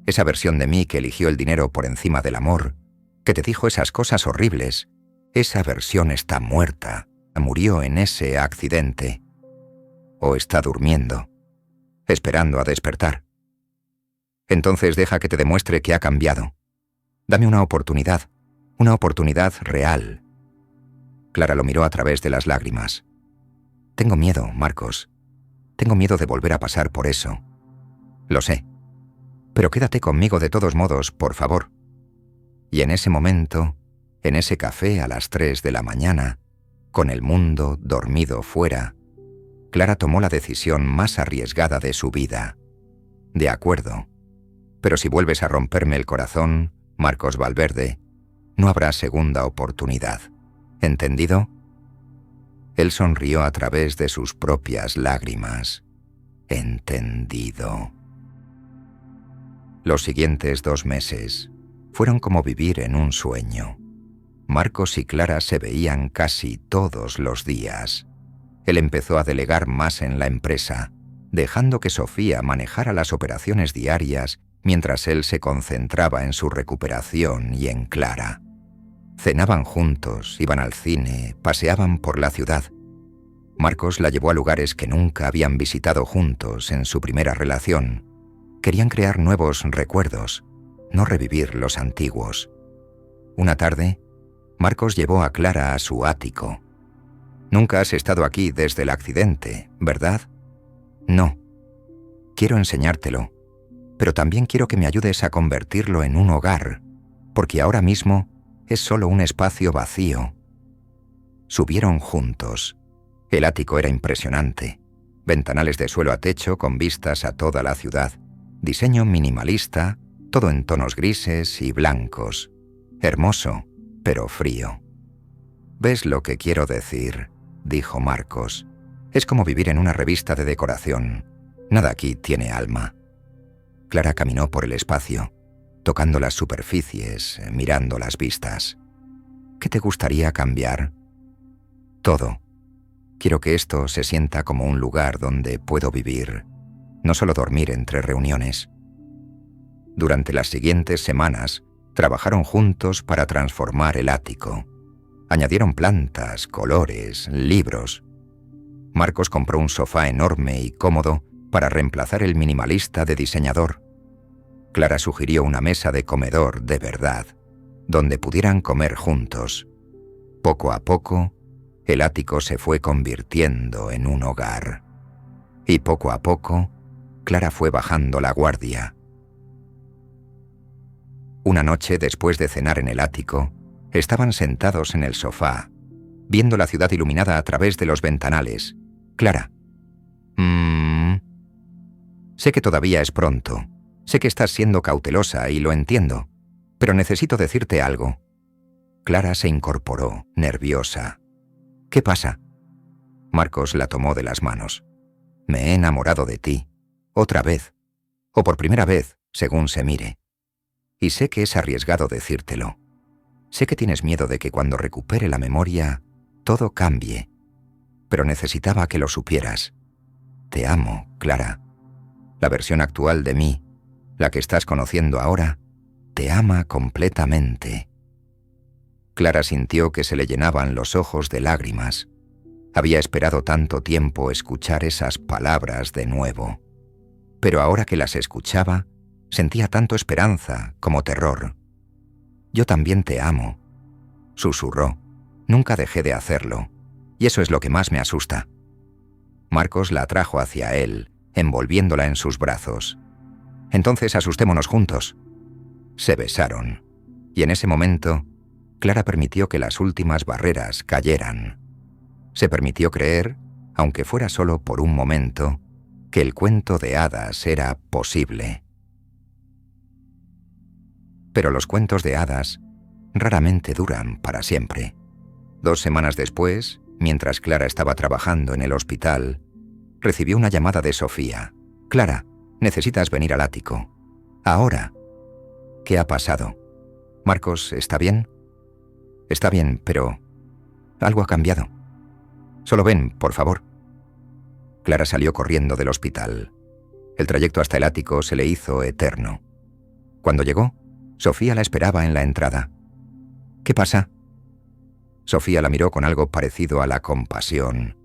Esa versión de mí que eligió el dinero por encima del amor, que te dijo esas cosas horribles, esa versión está muerta, murió en ese accidente. O está durmiendo, esperando a despertar. Entonces deja que te demuestre que ha cambiado. Dame una oportunidad real. Clara lo miró a través de las lágrimas. Tengo miedo, Marcos. Tengo miedo de volver a pasar por eso. Lo sé. Pero quédate conmigo de todos modos, por favor. Y en ese momento, en ese café a las 3 de la mañana, con el mundo dormido fuera, Clara tomó la decisión más arriesgada de su vida. De acuerdo. Pero si vuelves a romperme el corazón, Marcos Valverde, no habrá segunda oportunidad. ¿Entendido? Él sonrió a través de sus propias lágrimas. Entendido. Los siguientes 2 meses fueron como vivir en un sueño. Marcos y Clara se veían casi todos los días. Él empezó a delegar más en la empresa, dejando que Sofía manejara las operaciones diarias mientras él se concentraba en su recuperación y en Clara. Cenaban juntos, iban al cine, paseaban por la ciudad. Marcos la llevó a lugares que nunca habían visitado juntos en su primera relación. Querían crear nuevos recuerdos, no revivir los antiguos. Una tarde, Marcos llevó a Clara a su ático. Nunca has estado aquí desde el accidente, ¿verdad? No. Quiero enseñártelo, pero también quiero que me ayudes a convertirlo en un hogar, porque ahora mismo es solo un espacio vacío. Subieron juntos. El ático era impresionante. Ventanales de suelo a techo con vistas a toda la ciudad. Diseño minimalista, todo en tonos grises y blancos. Hermoso, pero frío. ¿Ves lo que quiero decir?, dijo Marcos. Es como vivir en una revista de decoración. Nada aquí tiene alma. Clara caminó por el espacio, tocando las superficies, mirando las vistas. ¿Qué te gustaría cambiar? Todo. Quiero que esto se sienta como un lugar donde puedo vivir, no solo dormir entre reuniones. Durante las siguientes semanas, trabajaron juntos para transformar el ático. Añadieron plantas, colores, libros. Marcos compró un sofá enorme y cómodo para reemplazar el minimalista de diseñador. Clara sugirió una mesa de comedor de verdad, donde pudieran comer juntos. Poco a poco, el ático se fue convirtiendo en un hogar. Y poco a poco, Clara fue bajando la guardia. Una noche, después de cenar en el ático, estaban sentados en el sofá, viendo la ciudad iluminada a través de los ventanales. Clara. Sé que todavía es pronto. Sé que estás siendo cautelosa y lo entiendo, pero necesito decirte algo. Clara se incorporó, nerviosa. ¿Qué pasa? Marcos la tomó de las manos. Me he enamorado de ti. Otra vez. O por primera vez, según se mire. Y sé que es arriesgado decírtelo. Sé que tienes miedo de que cuando recupere la memoria, todo cambie. Pero necesitaba que lo supieras. Te amo, Clara. La versión actual de mí, la que estás conociendo ahora, te ama completamente. Clara sintió que se le llenaban los ojos de lágrimas. Había esperado tanto tiempo escuchar esas palabras de nuevo. Pero ahora que las escuchaba, sentía tanto esperanza como terror. «Yo también te amo», susurró. «Nunca dejé de hacerlo, y eso es lo que más me asusta». Marcos la atrajo hacia él, envolviéndola en sus brazos. «Entonces asustémonos juntos». Se besaron, y en ese momento, Clara permitió que las últimas barreras cayeran. Se permitió creer, aunque fuera solo por un momento, que el cuento de hadas era posible. Pero los cuentos de hadas raramente duran para siempre. 2 semanas después, mientras Clara estaba trabajando en el hospital, recibió una llamada de Sofía. «Clara, necesitas venir al ático. Ahora». «¿Qué ha pasado? ¿Marcos está bien?» «Está bien, pero algo ha cambiado. Solo ven, por favor». Clara salió corriendo del hospital. El trayecto hasta el ático se le hizo eterno. Cuando llegó, Sofía la esperaba en la entrada. «¿Qué pasa?» Sofía la miró con algo parecido a la compasión.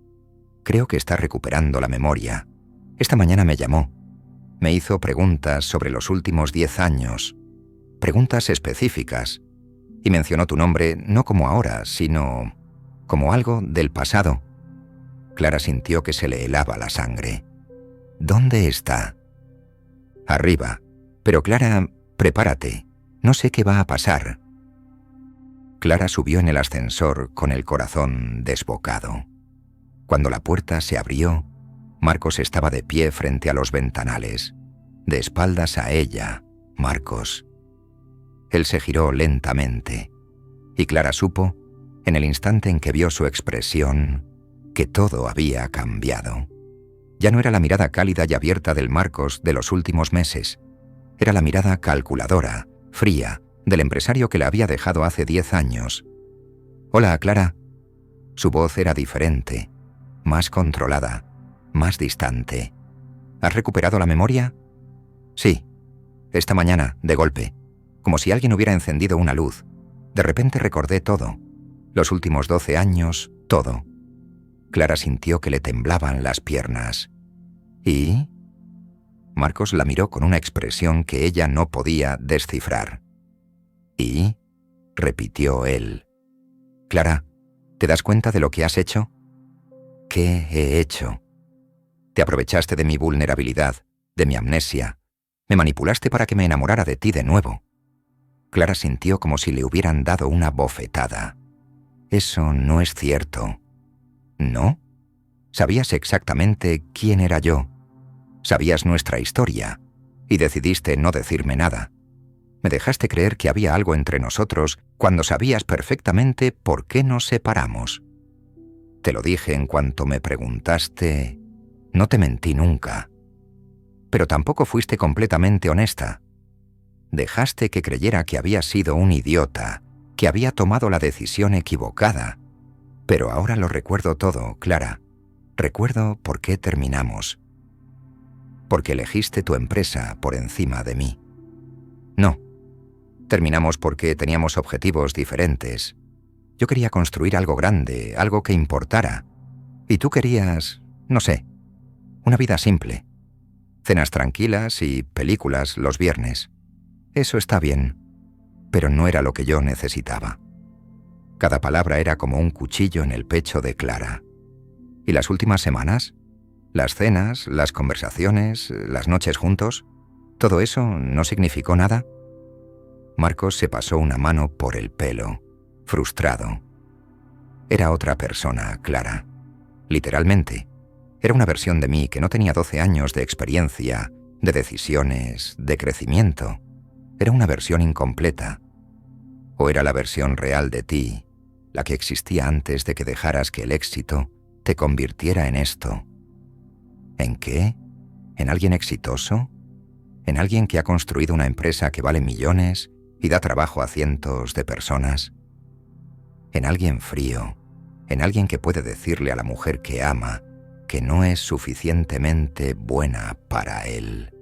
«Creo que está recuperando la memoria. Esta mañana me llamó. Me hizo preguntas sobre los últimos 10 años. Preguntas específicas. Y mencionó tu nombre no como ahora, sino como algo del pasado». Clara sintió que se le helaba la sangre. «¿Dónde está?» «Arriba. Pero Clara, prepárate. No sé qué va a pasar». Clara subió en el ascensor con el corazón desbocado. Cuando la puerta se abrió, Marcos estaba de pie frente a los ventanales, de espaldas a ella, Marcos. Él se giró lentamente, y Clara supo, en el instante en que vio su expresión, que todo había cambiado. Ya no era la mirada cálida y abierta del Marcos de los últimos meses. Era la mirada calculadora, fría, del empresario que la había dejado hace 10 años. «Hola, Clara». Su voz era diferente, más controlada, más distante. «¿Has recuperado la memoria?» «Sí. Esta mañana, de golpe, como si alguien hubiera encendido una luz. De repente recordé todo. Los últimos 12 años, todo». Clara sintió que le temblaban las piernas. «¿Y?» Marcos la miró con una expresión que ella no podía descifrar. «¿Y?» repitió él. «Clara, ¿te das cuenta de lo que has hecho?» «¿Qué he hecho?» «Te aprovechaste de mi vulnerabilidad, de mi amnesia. Me manipulaste para que me enamorara de ti de nuevo». Clara sintió como si le hubieran dado una bofetada. «Eso no es cierto». «¿No? Sabías exactamente quién era yo. Sabías nuestra historia, y decidiste no decirme nada. Me dejaste creer que había algo entre nosotros cuando sabías perfectamente por qué nos separamos. Te lo dije en cuanto me preguntaste. No te mentí nunca. Pero tampoco fuiste completamente honesta. Dejaste que creyera que había sido un idiota, que había tomado la decisión equivocada. Pero ahora lo recuerdo todo, Clara. Recuerdo por qué terminamos. Porque elegiste tu empresa por encima de mí. No. Terminamos porque teníamos objetivos diferentes. Yo quería construir algo grande, algo que importara. Y tú querías, no sé, una vida simple. Cenas tranquilas y películas los viernes. Eso está bien, pero no era lo que yo necesitaba. Cada palabra era como un cuchillo en el pecho de Clara. ¿Y las últimas semanas? Las cenas, las conversaciones, las noches juntos, ¿todo eso no significó nada? Marcos se pasó una mano por el pelo, frustrado. Era otra persona, Clara. Literalmente. Era una versión de mí que no tenía 12 años de experiencia, de decisiones, de crecimiento. Era una versión incompleta. ¿O era la versión real de ti, la que existía antes de que dejaras que el éxito te convirtiera en esto? ¿En qué? ¿En alguien exitoso? ¿En alguien que ha construido una empresa que vale millones y da trabajo a cientos de personas? ¿En alguien frío? ¿En alguien que puede decirle a la mujer que ama que no es suficientemente buena para él?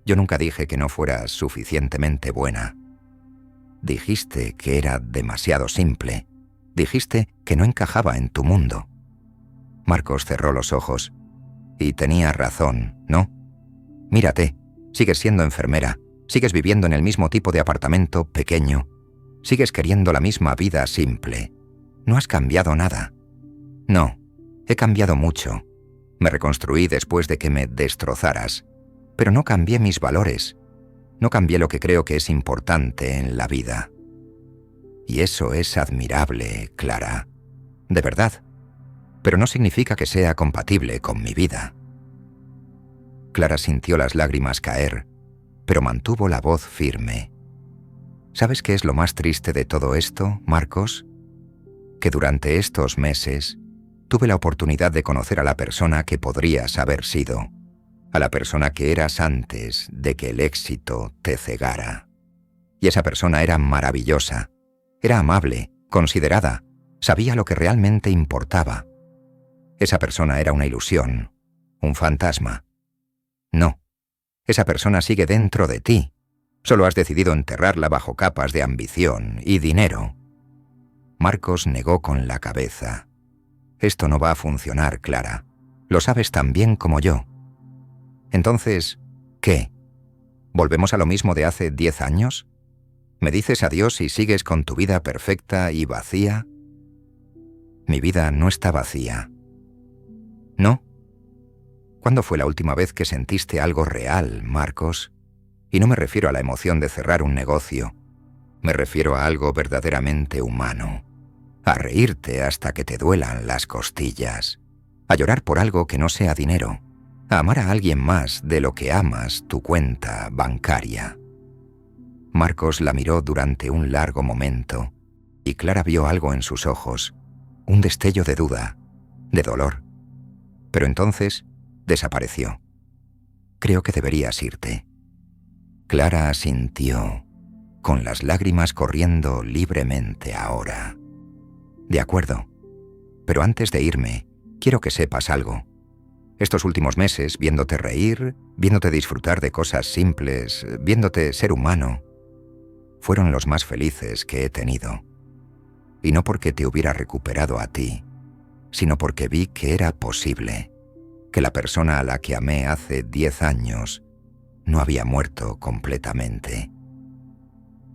Yo nunca dije que no fueras suficientemente buena. Dijiste que era demasiado simple. Dijiste que no encajaba en tu mundo. Marcos cerró los ojos. Y tenía razón, ¿no? Mírate, sigues siendo enfermera, sigues viviendo en el mismo tipo de apartamento pequeño, sigues queriendo la misma vida simple. No has cambiado nada. No, he cambiado mucho. Me reconstruí después de que me destrozaras, pero no cambié mis valores. No cambié lo que creo que es importante en la vida. Y eso es admirable, Clara. De verdad. Pero no significa que sea compatible con mi vida. Clara sintió las lágrimas caer, pero mantuvo la voz firme. ¿Sabes qué es lo más triste de todo esto, Marcos? Que durante estos meses tuve la oportunidad de conocer a la persona que podrías haber sido, a la persona que eras antes de que el éxito te cegara. Y esa persona era maravillosa, era amable, considerada, sabía lo que realmente importaba. Esa persona era una ilusión, un fantasma. No, esa persona sigue dentro de ti. Solo has decidido enterrarla bajo capas de ambición y dinero. Marcos negó con la cabeza. Esto no va a funcionar, Clara. Lo sabes tan bien como yo. Entonces, ¿qué? ¿Volvemos a lo mismo de hace 10 años? ¿Me dices adiós y sigues con tu vida perfecta y vacía? Mi vida no está vacía. ¿No? ¿Cuándo fue la última vez que sentiste algo real, Marcos? Y no me refiero a la emoción de cerrar un negocio. Me refiero a algo verdaderamente humano. A reírte hasta que te duelan las costillas. A llorar por algo que no sea dinero. A amar a alguien más de lo que amas tu cuenta bancaria. Marcos la miró durante un largo momento y Clara vio algo en sus ojos, un destello de duda, de dolor. Pero entonces desapareció. Creo que deberías irte. Clara asintió, con las lágrimas corriendo libremente ahora. De acuerdo, pero antes de irme, quiero que sepas algo. Estos últimos meses, viéndote reír, viéndote disfrutar de cosas simples, viéndote ser humano, fueron los más felices que he tenido. Y no porque te hubiera recuperado a ti, sino porque vi que era posible, que la persona a la que amé hace 10 años no había muerto completamente.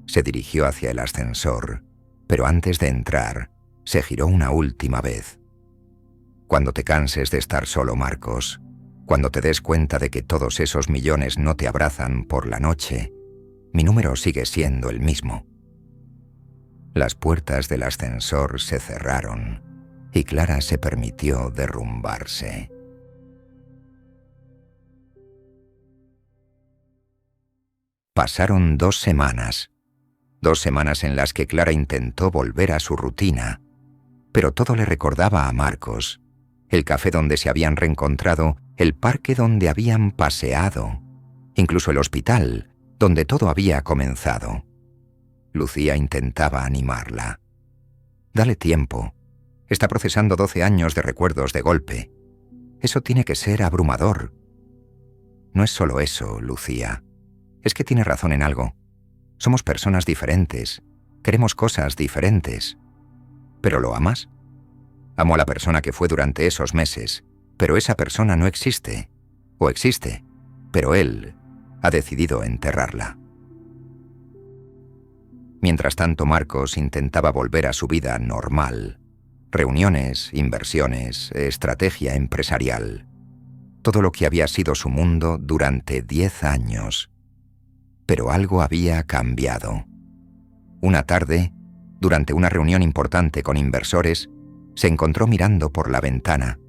Se dirigió hacia el ascensor, pero antes de entrar, se giró una última vez. Cuando te canses de estar solo, Marcos, cuando te des cuenta de que todos esos millones no te abrazan por la noche, mi número sigue siendo el mismo. Las puertas del ascensor se cerraron y Clara se permitió derrumbarse. Pasaron 2 semanas. 2 semanas en las que Clara intentó volver a su rutina, pero todo le recordaba a Marcos. El café donde se habían reencontrado, el parque donde habían paseado, incluso el hospital, donde todo había comenzado. Lucía intentaba animarla. Dale tiempo. Está procesando 12 años de recuerdos de golpe. Eso tiene que ser abrumador. No es solo eso, Lucía. Es que tiene razón en algo. Somos personas diferentes. Queremos cosas diferentes. ¿Pero lo amas? Amo a la persona que fue durante esos meses, pero esa persona no existe. O existe, pero él ha decidido enterrarla. Mientras tanto, Marcos intentaba volver a su vida normal. Reuniones, inversiones, estrategia empresarial. Todo lo que había sido su mundo durante 10 años. Pero algo había cambiado. Una tarde, durante una reunión importante con inversores, se encontró mirando por la ventana,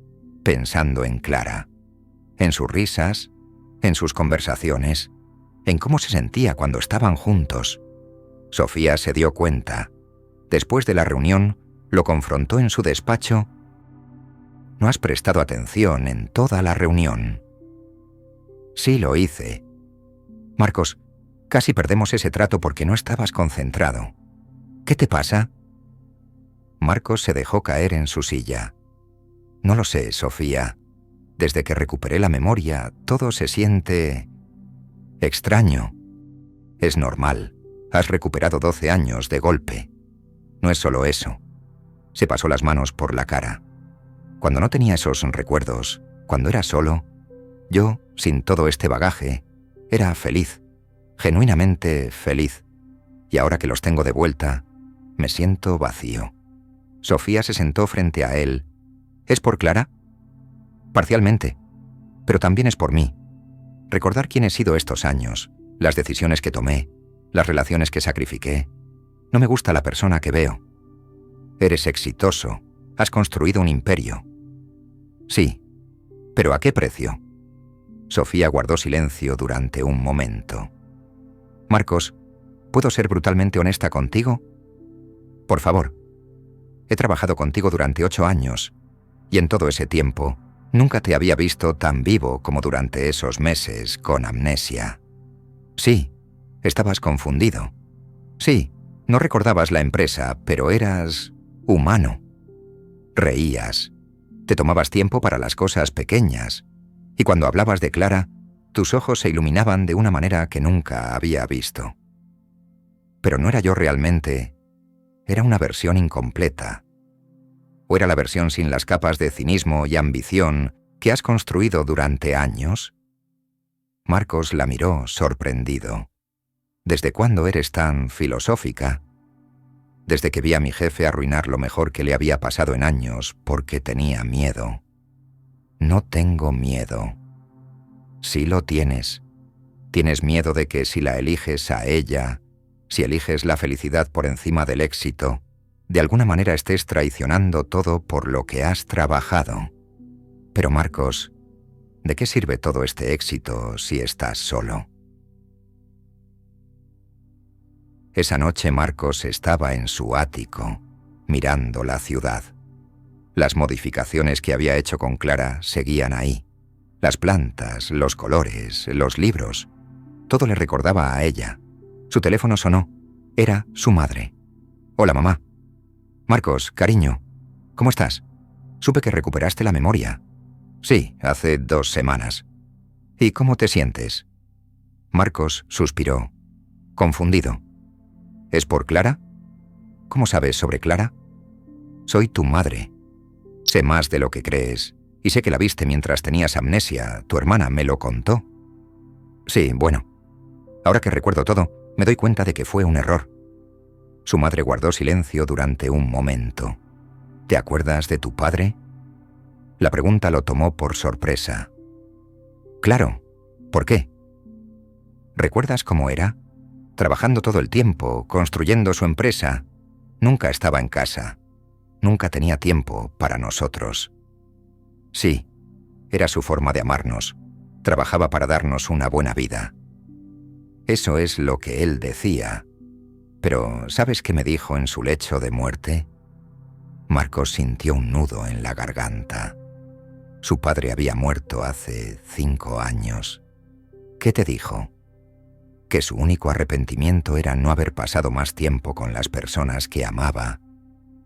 pensando en Clara, en sus risas, en sus conversaciones, en cómo se sentía cuando estaban juntos. Sofía se dio cuenta. Después de la reunión, lo confrontó en su despacho. «No has prestado atención en toda la reunión». «Sí lo hice». «Marcos, casi perdemos ese trato porque no estabas concentrado. ¿Qué te pasa?» Marcos se dejó caer en su silla. «No lo sé, Sofía. Desde que recuperé la memoria, todo se siente extraño. Es normal. Has recuperado 12 años de golpe. No es solo eso. Se pasó las manos por la cara. Cuando no tenía esos recuerdos, cuando era solo, yo, sin todo este bagaje, era feliz, genuinamente feliz. Y ahora que los tengo de vuelta, me siento vacío. Sofía se sentó frente a él. ¿Es por Clara? Parcialmente, pero también es por mí. Recordar quién he sido estos años, las decisiones que tomé, las relaciones que sacrifiqué. No me gusta la persona que veo. Eres exitoso, has construido un imperio. Sí, pero ¿a qué precio? Sofía guardó silencio durante un momento. Marcos, ¿puedo ser brutalmente honesta contigo? Por favor. He trabajado contigo durante 8 años, y en todo ese tiempo nunca te había visto tan vivo como durante esos meses con amnesia. Sí, estabas confundido. Sí, no recordabas la empresa, pero eras humano. Reías. Te tomabas tiempo para las cosas pequeñas, y cuando hablabas de Clara, tus ojos se iluminaban de una manera que nunca había visto. Pero no era yo realmente. Era una versión incompleta. ¿O era la versión sin las capas de cinismo y ambición que has construido durante años? Marcos la miró sorprendido. ¿Desde cuándo eres tan filosófica? Desde que vi a mi jefe arruinar lo mejor que le había pasado en años porque tenía miedo. No tengo miedo. Sí lo tienes. Tienes miedo de que si la eliges a ella, si eliges la felicidad por encima del éxito, de alguna manera estés traicionando todo por lo que has trabajado. Pero Marcos, ¿de qué sirve todo este éxito si estás solo? Esa noche Marcos estaba en su ático, mirando la ciudad. Las modificaciones que había hecho con Clara seguían ahí. Las plantas, los colores, los libros, todo le recordaba a ella. Su teléfono sonó. Era su madre. Hola, mamá. Marcos, cariño, ¿cómo estás? Supe que recuperaste la memoria. Sí, hace 2 semanas. ¿Y cómo te sientes? Marcos suspiró, confundido. ¿Es por Clara? ¿Cómo sabes sobre Clara? Soy tu madre. Sé más de lo que crees, y sé que la viste mientras tenías amnesia. Tu hermana me lo contó. Sí, bueno. Ahora que recuerdo todo, me doy cuenta de que fue un error. Su madre guardó silencio durante un momento. ¿Te acuerdas de tu padre? La pregunta lo tomó por sorpresa. Claro. ¿Por qué? ¿Recuerdas cómo era? Trabajando todo el tiempo, construyendo su empresa. Nunca estaba en casa. Nunca tenía tiempo para nosotros. Sí, era su forma de amarnos. Trabajaba para darnos una buena vida. Eso es lo que él decía. Pero, ¿sabes qué me dijo en su lecho de muerte? Marcos sintió un nudo en la garganta. Su padre había muerto hace 5 años. ¿Qué te dijo? Que su único arrepentimiento era no haber pasado más tiempo con las personas que amaba,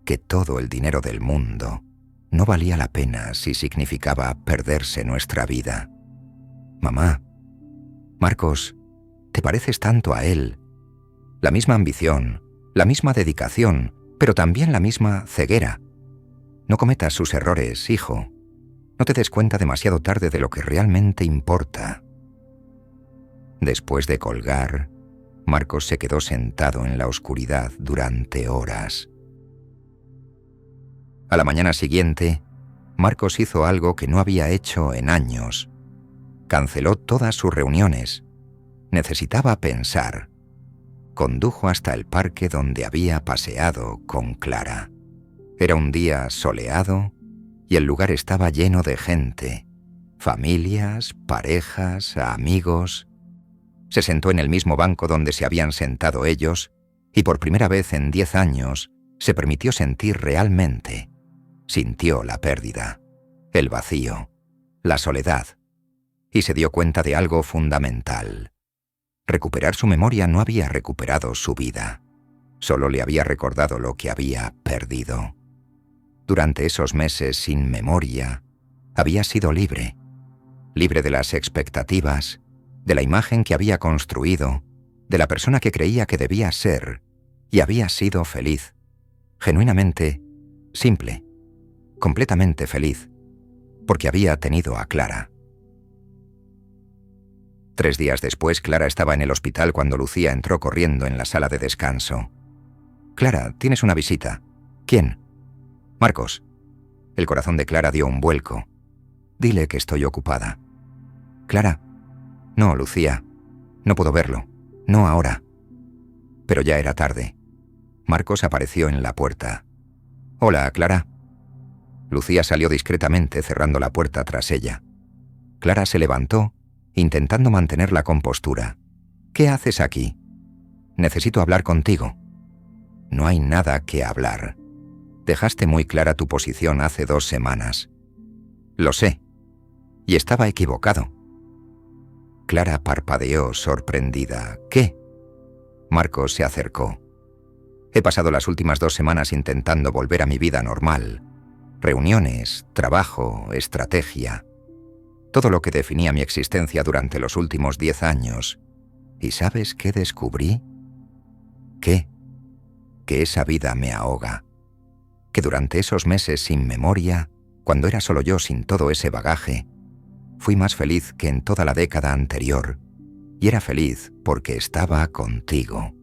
que todo el dinero del mundo no valía la pena si significaba perderse nuestra vida. Mamá, Marcos, te pareces tanto a él. La misma ambición, la misma dedicación, pero también la misma ceguera. No cometas sus errores, hijo. No te des cuenta demasiado tarde de lo que realmente importa. Después de colgar, Marcos se quedó sentado en la oscuridad durante horas. A la mañana siguiente, Marcos hizo algo que no había hecho en años. Canceló todas sus reuniones. Necesitaba pensar. Condujo hasta el parque donde había paseado con Clara. Era un día soleado y el lugar estaba lleno de gente. Familias, parejas, amigos. Se sentó en el mismo banco donde se habían sentado ellos y por primera vez en 10 años se permitió sentir realmente. Sintió la pérdida, el vacío, la soledad y se dio cuenta de algo fundamental. Recuperar su memoria no había recuperado su vida, solo le había recordado lo que había perdido. Durante esos meses sin memoria, había sido libre de las expectativas, de la imagen que había construido, de la persona que creía que debía ser, y había sido feliz, genuinamente, simple, completamente feliz, porque había tenido a Clara. 3 días después, Clara estaba en el hospital cuando Lucía entró corriendo en la sala de descanso. «Clara, tienes una visita». «¿Quién?» «Marcos». El corazón de Clara dio un vuelco. «Dile que estoy ocupada». «Clara». «No, Lucía. No puedo verlo. No ahora». Pero ya era tarde. Marcos apareció en la puerta. «Hola, Clara». Lucía salió discretamente cerrando la puerta tras ella. Clara se levantó, intentando mantener la compostura. «¿Qué haces aquí?» «Necesito hablar contigo». «No hay nada que hablar. Dejaste muy clara tu posición hace 2 semanas». «Lo sé. Y estaba equivocado». Clara parpadeó sorprendida. «¿Qué?» Marcos se acercó. «He pasado las últimas 2 semanas intentando volver a mi vida normal. Reuniones, trabajo, estrategia. Todo lo que definía mi existencia durante los últimos 10 años. ¿Y sabes qué descubrí? ¿Qué? Que esa vida me ahoga. Que durante esos meses sin memoria, cuando era solo yo sin todo ese bagaje, fui más feliz que en toda la década anterior, y era feliz porque estaba contigo».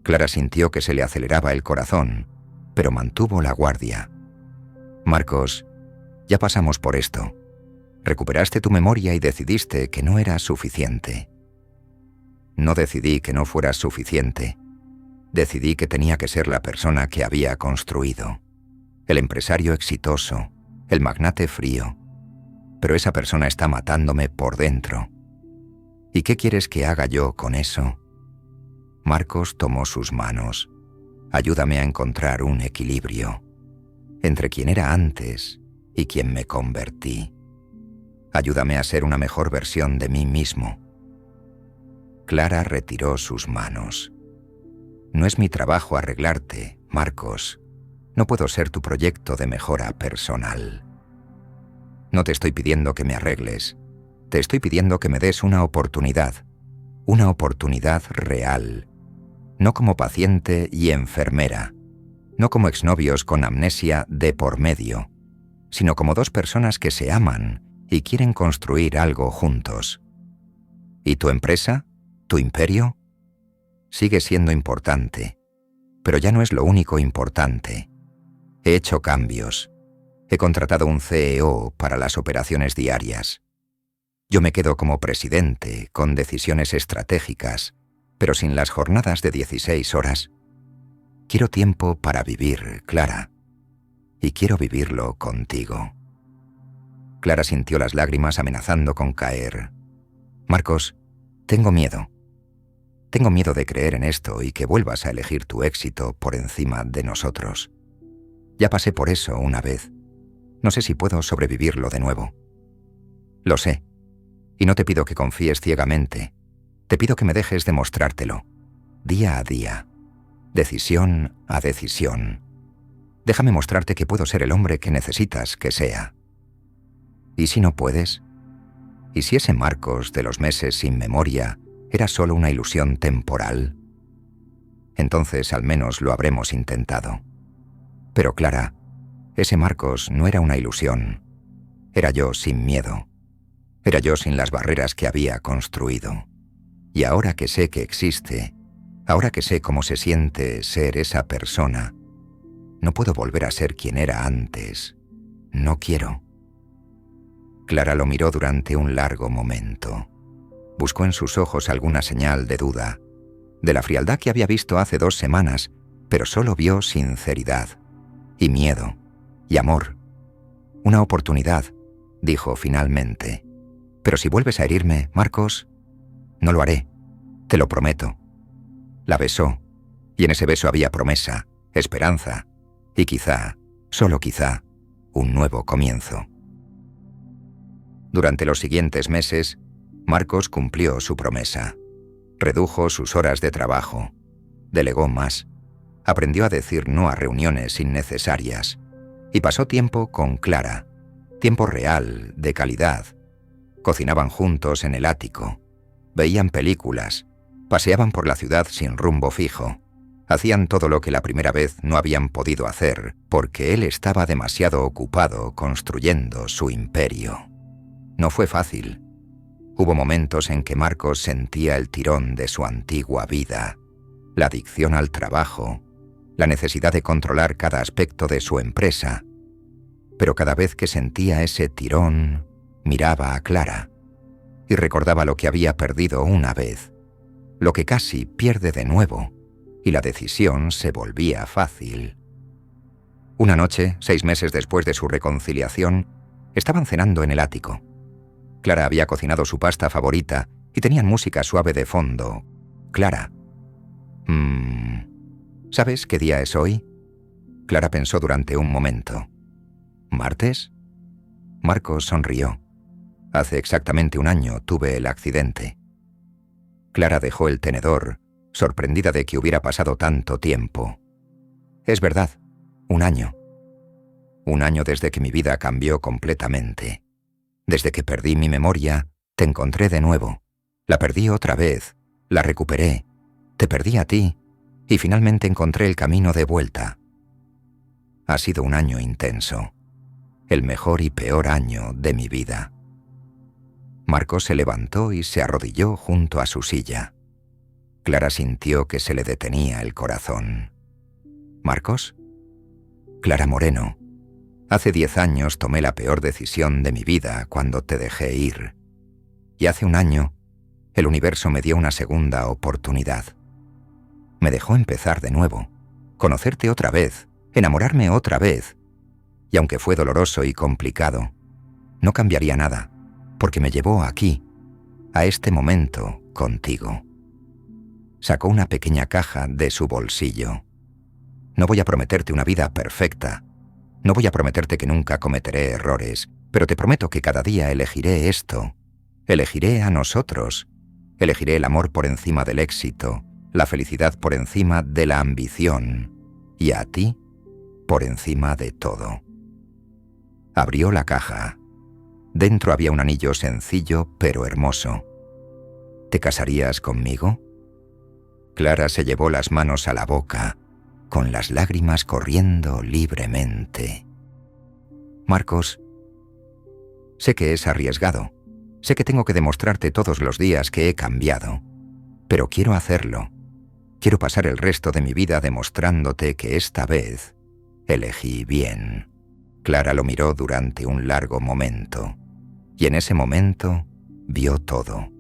Clara sintió que se le aceleraba el corazón, pero mantuvo la guardia. «Marcos, ya pasamos por esto. Recuperaste tu memoria y decidiste que no era suficiente». «No decidí que no fuera suficiente. Decidí que tenía que ser la persona que había construido. El empresario exitoso, el magnate frío. Pero esa persona está matándome por dentro. ¿Y qué quieres que haga yo con eso?» Marcos tomó sus manos. «Ayúdame a encontrar un equilibrio entre quien era antes y quien me convertí. Ayúdame a ser una mejor versión de mí mismo». Clara retiró sus manos. «No es mi trabajo arreglarte, Marcos. No puedo ser tu proyecto de mejora personal. No te estoy pidiendo que me arregles. Te estoy pidiendo que me des una oportunidad real. No como paciente y enfermera, no como exnovios con amnesia de por medio, sino como 2 personas que se aman y quieren construir algo juntos. ¿Y tu empresa? ¿Tu imperio? Sigue siendo importante, pero ya no es lo único importante. He hecho cambios. He contratado un CEO para las operaciones diarias. Yo me quedo como presidente, con decisiones estratégicas, pero sin las jornadas de 16 horas. Quiero tiempo para vivir, Clara, y quiero vivirlo contigo». Clara sintió las lágrimas amenazando con caer. «Marcos, tengo miedo. Tengo miedo de creer en esto y que vuelvas a elegir tu éxito por encima de nosotros. Ya pasé por eso una vez. No sé si puedo sobrevivirlo de nuevo». «Lo sé. Y no te pido que confíes ciegamente. Te pido que me dejes demostrártelo, día a día, decisión a decisión. Déjame mostrarte que puedo ser el hombre que necesitas que sea». ¿Y si no puedes? ¿Y si ese Marcos de los meses sin memoria era solo una ilusión temporal? Entonces al menos lo habremos intentado. Pero Clara, ese Marcos no era una ilusión. Era yo sin miedo. Era yo sin las barreras que había construido. Y ahora que sé que existe, ahora que sé cómo se siente ser esa persona, no puedo volver a ser quien era antes. No quiero». Clara lo miró durante un largo momento. Buscó en sus ojos alguna señal de duda, de la frialdad que había visto hace 2 semanas, pero solo vio sinceridad, y miedo, y amor. «Una oportunidad», dijo finalmente. «Pero si vuelves a herirme, Marcos, no lo haré, te lo prometo». La besó, y en ese beso había promesa, esperanza, y quizá, solo quizá, un nuevo comienzo. Durante los siguientes meses, Marcos cumplió su promesa. Redujo sus horas de trabajo, delegó más, aprendió a decir no a reuniones innecesarias, y pasó tiempo con Clara, tiempo real, de calidad. Cocinaban juntos en el ático, veían películas, Paseaban por la ciudad sin rumbo fijo. Hacían todo lo que la primera vez no habían podido hacer, porque él estaba demasiado ocupado construyendo su imperio. No fue fácil. Hubo momentos en que Marcos sentía el tirón de su antigua vida, la adicción al trabajo, la necesidad de controlar cada aspecto de su empresa. Pero cada vez que sentía ese tirón, miraba a Clara y recordaba lo que había perdido una vez, lo que casi pierde de nuevo, y la decisión se volvía fácil. Una noche, 6 meses después de su reconciliación, estaban cenando en el ático. Clara había cocinado su pasta favorita y tenían música suave de fondo. Clara. ¿Sabes qué día es hoy? Clara pensó durante un momento. ¿Martes? Marcos sonrió. Hace exactamente un año tuve el accidente. Clara dejó el tenedor, sorprendida de que hubiera pasado tanto tiempo. Es verdad, 1 año. 1 año desde que mi vida cambió completamente. Desde que perdí mi memoria, te encontré de nuevo. La perdí otra vez, la recuperé, te perdí a ti, y finalmente encontré el camino de vuelta. Ha sido 1 año intenso, el mejor y peor año de mi vida. Marcos se levantó y se arrodilló junto a su silla. Clara sintió que se le detenía el corazón. ¿Marcos? Clara Moreno. Hace 10 años tomé la peor decisión de mi vida cuando te dejé ir. Y hace 1 año, el universo me dio una segunda oportunidad. Me dejó empezar de nuevo, conocerte otra vez, enamorarme otra vez. Y aunque fue doloroso y complicado, no cambiaría nada, porque me llevó aquí, a este momento, contigo. Sacó una pequeña caja de su bolsillo. No voy a prometerte una vida perfecta. No voy a prometerte que nunca cometeré errores, pero te prometo que cada día elegiré esto. Elegiré a nosotros. Elegiré el amor por encima del éxito, la felicidad por encima de la ambición, y a ti por encima de todo. Abrió la caja. Dentro había un anillo sencillo pero hermoso. ¿Te casarías conmigo? Clara se llevó las manos a la boca, con las lágrimas corriendo libremente. Marcos, sé que es arriesgado. Sé que tengo que demostrarte todos los días que he cambiado. Pero quiero hacerlo. Quiero pasar el resto de mi vida demostrándote que esta vez elegí bien. Clara lo miró durante un largo momento. Y en ese momento vio todo.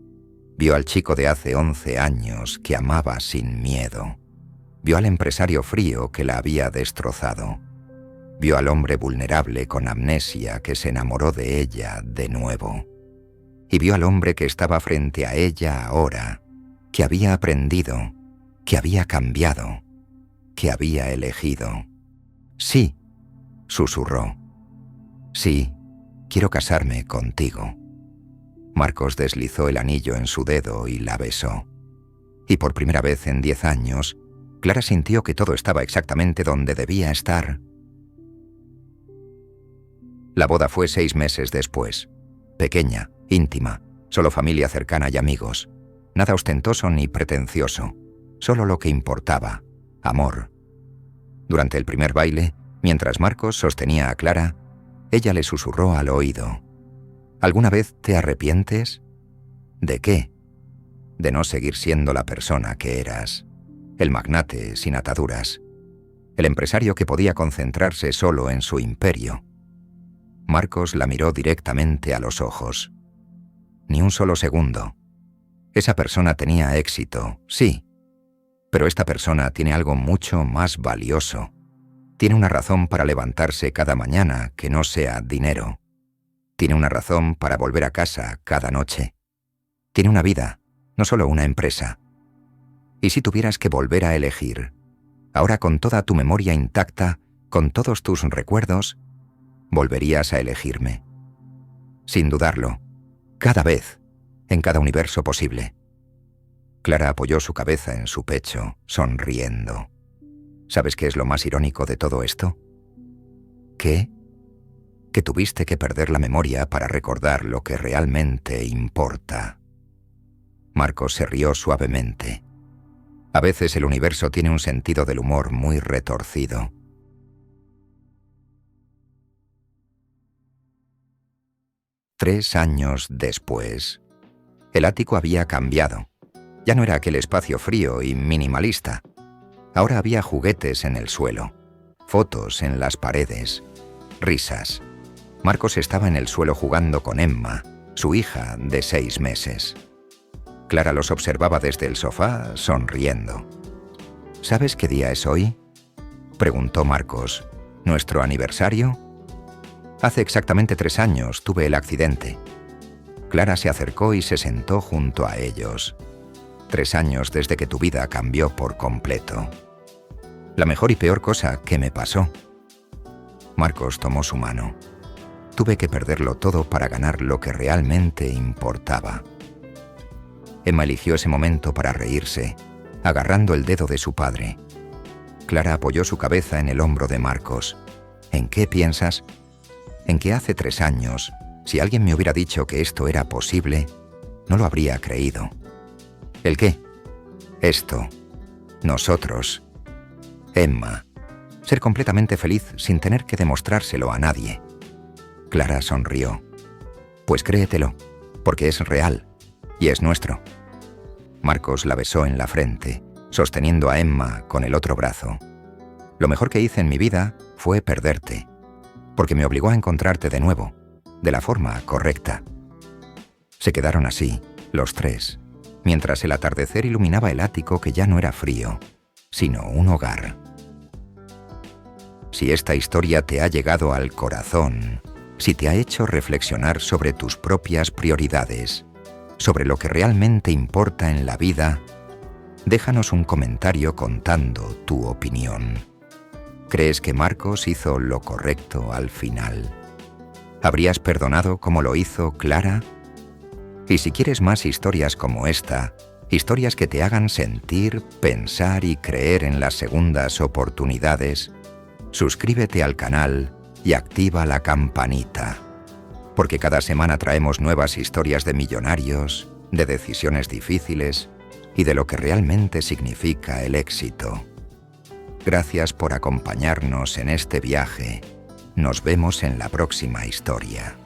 Vio al chico de hace 11 años que amaba sin miedo. Vio al empresario frío que la había destrozado. Vio al hombre vulnerable con amnesia que se enamoró de ella de nuevo. Y vio al hombre que estaba frente a ella ahora, que había aprendido, que había cambiado, que había elegido. Sí, susurró. Sí, quiero casarme contigo. Marcos deslizó el anillo en su dedo y la besó. Y por primera vez en 10 años, Clara sintió que todo estaba exactamente donde debía estar. La boda fue 6 meses después. Pequeña, íntima, solo familia cercana y amigos. Nada ostentoso ni pretencioso, solo lo que importaba, amor. Durante el primer baile, mientras Marcos sostenía a Clara, ella le susurró al oído. ¿Alguna vez te arrepientes? ¿De qué? De no seguir siendo la persona que eras. El magnate sin ataduras. El empresario que podía concentrarse solo en su imperio. Marcos la miró directamente a los ojos. Ni un solo segundo. Esa persona tenía éxito, sí. Pero esta persona tiene algo mucho más valioso. Tiene una razón para levantarse cada mañana que no sea dinero. Tiene una razón para volver a casa cada noche. Tiene una vida, no solo una empresa. Y si tuvieras que volver a elegir, ahora con toda tu memoria intacta, con todos tus recuerdos, volverías a elegirme. Sin dudarlo, cada vez, en cada universo posible. Clara apoyó su cabeza en su pecho, sonriendo. ¿Sabes qué es lo más irónico de todo esto? ¿Qué? Que tuviste que perder la memoria para recordar lo que realmente importa. Marcos se rió suavemente. A veces el universo tiene un sentido del humor muy retorcido. Tres años después, el ático había cambiado. Ya no era aquel espacio frío y minimalista. Ahora había juguetes en el suelo, fotos en las paredes, risas. Marcos estaba en el suelo jugando con Emma, su hija de 6 meses. Clara los observaba desde el sofá, sonriendo. ¿Sabes qué día es hoy?, preguntó Marcos. ¿Nuestro aniversario? Hace exactamente 3 años tuve el accidente. Clara se acercó y se sentó junto a ellos. 3 años desde que tu vida cambió por completo. La mejor y peor cosa que me pasó. Marcos tomó su mano. Tuve que perderlo todo para ganar lo que realmente importaba. Emma eligió ese momento para reírse, agarrando el dedo de su padre. Clara apoyó su cabeza en el hombro de Marcos. ¿En qué piensas? En que hace 3 años, si alguien me hubiera dicho que esto era posible, no lo habría creído. ¿El qué? Esto. Nosotros. Emma. Ser completamente feliz sin tener que demostrárselo a nadie. Clara sonrió. Pues créetelo, porque es real y es nuestro. Marcos la besó en la frente, sosteniendo a Emma con el otro brazo. Lo mejor que hice en mi vida fue perderte, porque me obligó a encontrarte de nuevo, de la forma correcta. Se quedaron así, los tres, mientras el atardecer iluminaba el ático que ya no era frío, sino un hogar. Si esta historia te ha llegado al corazón, si te ha hecho reflexionar sobre tus propias prioridades, sobre lo que realmente importa en la vida, déjanos un comentario contando tu opinión. ¿Crees que Marcos hizo lo correcto al final? ¿Habrías perdonado como lo hizo Clara? Y si quieres más historias como esta, historias que te hagan sentir, pensar y creer en las segundas oportunidades, suscríbete al canal y activa la campanita, porque cada semana traemos nuevas historias de millonarios, de decisiones difíciles y de lo que realmente significa el éxito. Gracias por acompañarnos en este viaje. Nos vemos en la próxima historia.